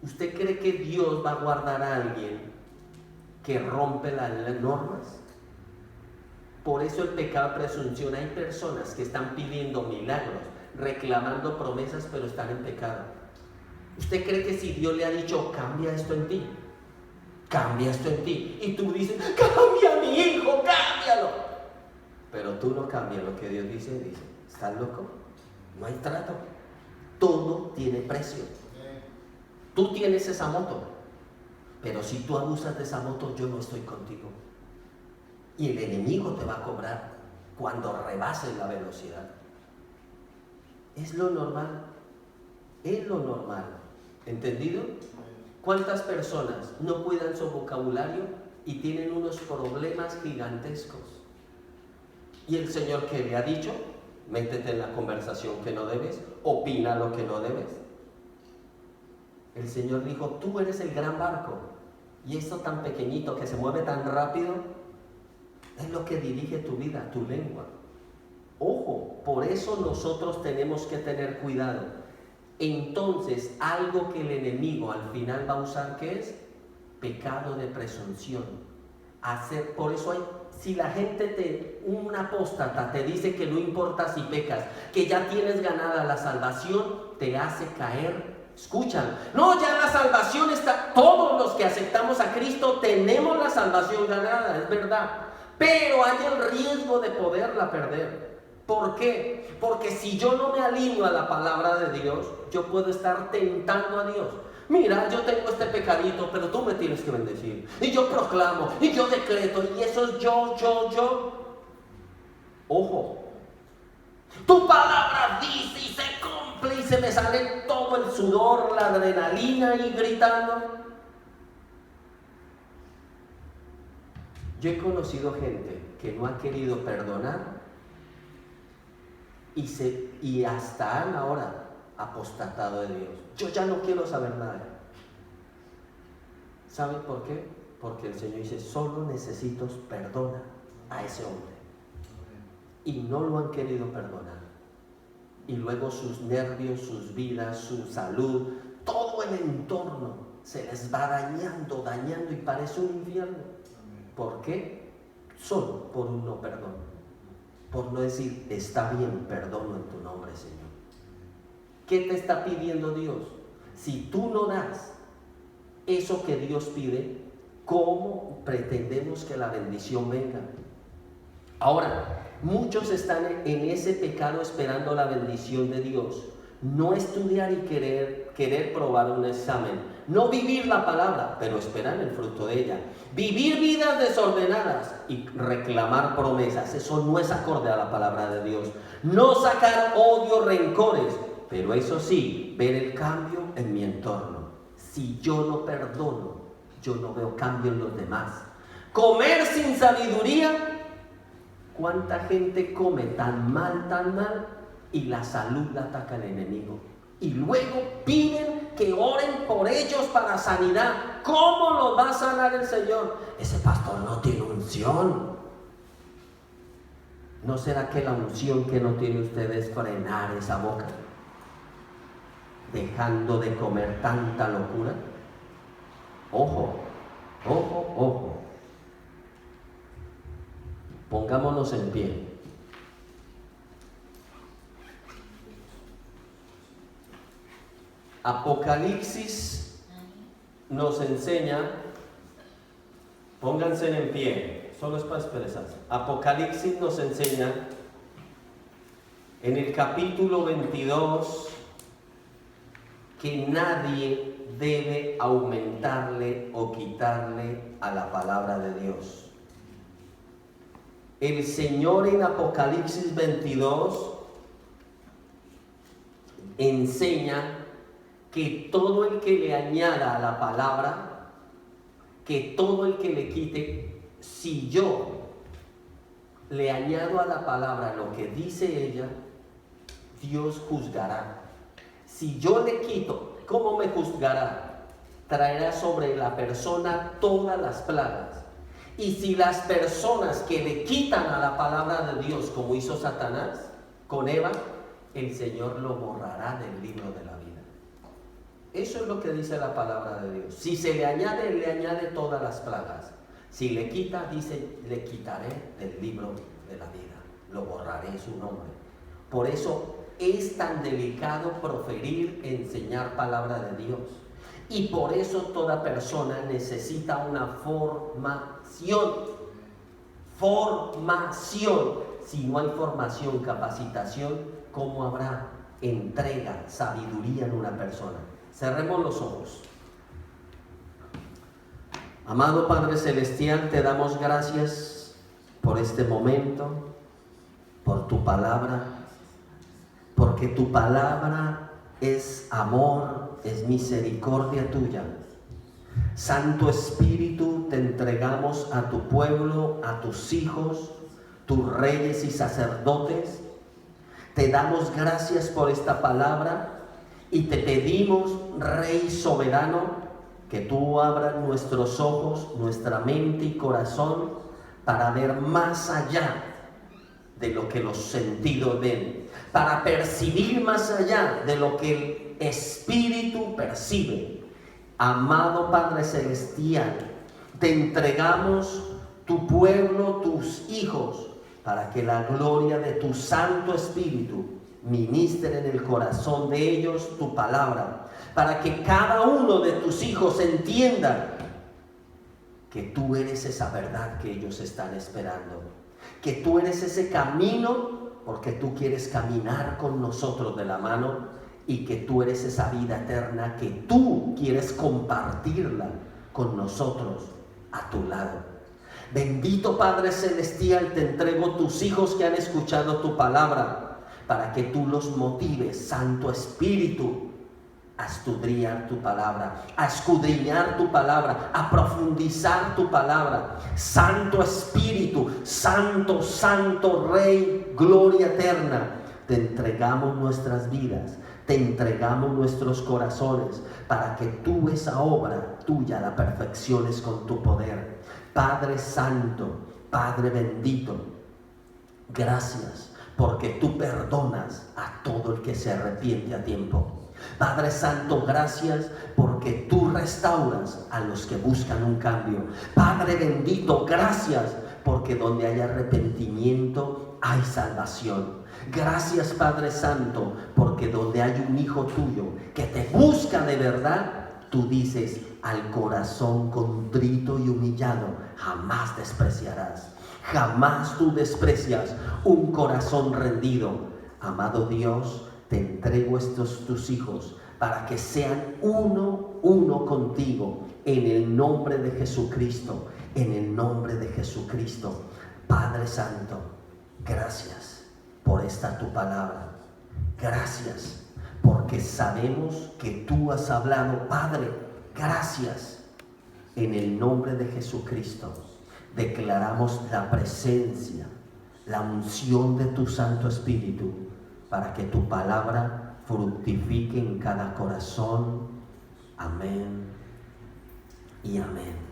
¿Usted cree que Dios va a guardar a alguien que rompe las normas? Por eso el pecado de presunción. Hay personas que están pidiendo milagros, reclamando promesas, pero están en pecado. ¿Usted cree que si Dios le ha dicho, cambia esto en ti, cambia esto en ti, y tú dices, cambia mi hijo, cámbialo, pero tú no cambias lo que Dios dice, ¿estás loco? No hay trato. Todo tiene precio. Tú tienes esa moto, pero si tú abusas de esa moto, yo no estoy contigo. Y el enemigo te va a cobrar cuando rebases la velocidad. Es lo normal. Es lo normal. ¿Entendido? ¿Cuántas personas no cuidan su vocabulario y tienen unos problemas gigantescos? Y el Señor, ¿qué le ha dicho? Métete en la conversación que no debes, opina lo que no debes. El Señor dijo, tú eres el gran barco, y esto tan pequeñito que se mueve tan rápido, es lo que dirige tu vida, tu lengua. Ojo, por eso nosotros tenemos que tener cuidado. entonces algo que el enemigo al final va a usar, ¿qué es? Pecado de presunción. Por eso si la gente un apóstata te dice que no importa si pecas, que ya tienes ganada la salvación, te hace caer. Escuchan, no, ya la salvación está, todos los que aceptamos a Cristo tenemos la salvación ganada, es verdad, pero hay el riesgo de poderla perder. ¿Por qué? Porque si yo no me alineo a la palabra de Dios, yo puedo estar tentando a Dios. Mira, yo tengo este pecadito, pero tú me tienes que bendecir. Y yo proclamo, y yo decreto, y eso es yo. Ojo, tu palabra dice y se cumple y se me sale todo el sudor, la adrenalina y gritando. Yo he conocido gente que no ha querido perdonar y hasta han ahora apostatado de Dios. Yo ya no quiero saber nada. ¿Saben por qué? Porque el Señor dice, solo necesito perdona a ese hombre. Y no lo han querido perdonar. Y luego sus nervios, sus vidas, su salud, todo el entorno se les va dañando y parece un infierno. ¿Por qué? Solo por un no perdón. Por no decir, está bien, perdono en tu nombre, Señor. ¿Qué te está pidiendo Dios? Si tú no das eso que Dios pide, ¿cómo pretendemos que la bendición venga? Ahora, muchos están en ese pecado esperando la bendición de Dios. No estudiar y querer probar un examen. No vivir la palabra, pero esperar el fruto de ella. Vivir vidas desordenadas y reclamar promesas. Eso no es acorde a la palabra de Dios. No sacar odio, rencores, pero eso sí, ver el cambio en mi entorno. Si yo no perdono, yo no veo cambio en los demás. Comer sin sabiduría. ¿Cuánta gente come tan mal, y la salud la ataca el enemigo? Y luego piden que oren por ellos para sanidad. ¿Cómo los va a sanar el Señor? Ese pastor no tiene unción. ¿No será que la unción que no tiene usted es frenar esa boca? Dejando de comer tanta locura. Ojo. Pongámonos en pie. Apocalipsis nos enseña, pónganse en pie, solo es para expresarse. Apocalipsis nos enseña en el capítulo 22 que nadie debe aumentarle o quitarle a la palabra de Dios. El Señor en Apocalipsis 22 enseña que todo el que le añada a la palabra, que todo el que le quite, si yo le añado a la palabra lo que dice ella, Dios juzgará. Si yo le quito, ¿cómo me juzgará? Traerá sobre la persona todas las plagas. Y si las personas que le quitan a la palabra de Dios, como hizo Satanás con Eva, el Señor lo borrará del libro de la vida. Eso es lo que dice la palabra de Dios. Si se le añade todas las plagas. Si le quita, dice, le quitaré del libro de la vida. Lo borraré su nombre. Por eso es tan delicado proferir, enseñar palabra de Dios. Y por eso toda persona necesita una formación. Si no hay formación, capacitación, ¿cómo habrá entrega, sabiduría en una persona? Cerremos los ojos. Amado Padre Celestial, te damos gracias por este momento, por tu palabra, porque tu palabra es amor, es misericordia tuya. Santo Espíritu, te entregamos a tu pueblo, a tus hijos, tus reyes y sacerdotes. Te damos gracias por esta palabra y te pedimos, Rey soberano, que tú abras nuestros ojos, nuestra mente y corazón para ver más allá de lo que los sentidos ven, para percibir más allá de lo que espíritu percibe. Amado Padre Celestial, te entregamos tu pueblo, tus hijos, para que la gloria de tu Santo Espíritu ministre en el corazón de ellos tu palabra, para que cada uno de tus hijos entienda que tú eres esa verdad que ellos están esperando, que tú eres ese camino porque tú quieres caminar con nosotros de la mano, y que tú eres esa vida eterna que tú quieres compartirla con nosotros a tu lado. Bendito Padre Celestial, te entrego tus hijos que han escuchado tu palabra, para que tú los motives, Santo Espíritu, a estudiar tu palabra, a escudriñar tu palabra, a profundizar tu palabra. Santo Espíritu, Santo, Santo Rey, gloria eterna, te entregamos nuestras vidas, te entregamos nuestros corazones, para que tú esa obra tuya la perfecciones con tu poder. Padre Santo, Padre bendito, gracias porque tú perdonas a todo el que se arrepiente a tiempo. Padre Santo, gracias porque tú restauras a los que buscan un cambio. Padre bendito, gracias porque donde hay arrepentimiento hay salvación. Gracias Padre Santo, porque donde hay un hijo tuyo que te busca de verdad, tú dices: al corazón contrito y humillado jamás despreciarás. Jamás tú desprecias un corazón rendido. Amado Dios, te entrego estos tus hijos para que sean uno contigo, en el nombre de Jesucristo, en el nombre de Jesucristo. Padre Santo, gracias por esta tu palabra. Gracias porque sabemos que tú has hablado. Padre, gracias. En el nombre de Jesucristo declaramos la presencia, la unción de tu Santo Espíritu, para que tu palabra fructifique en cada corazón. Amén y amén.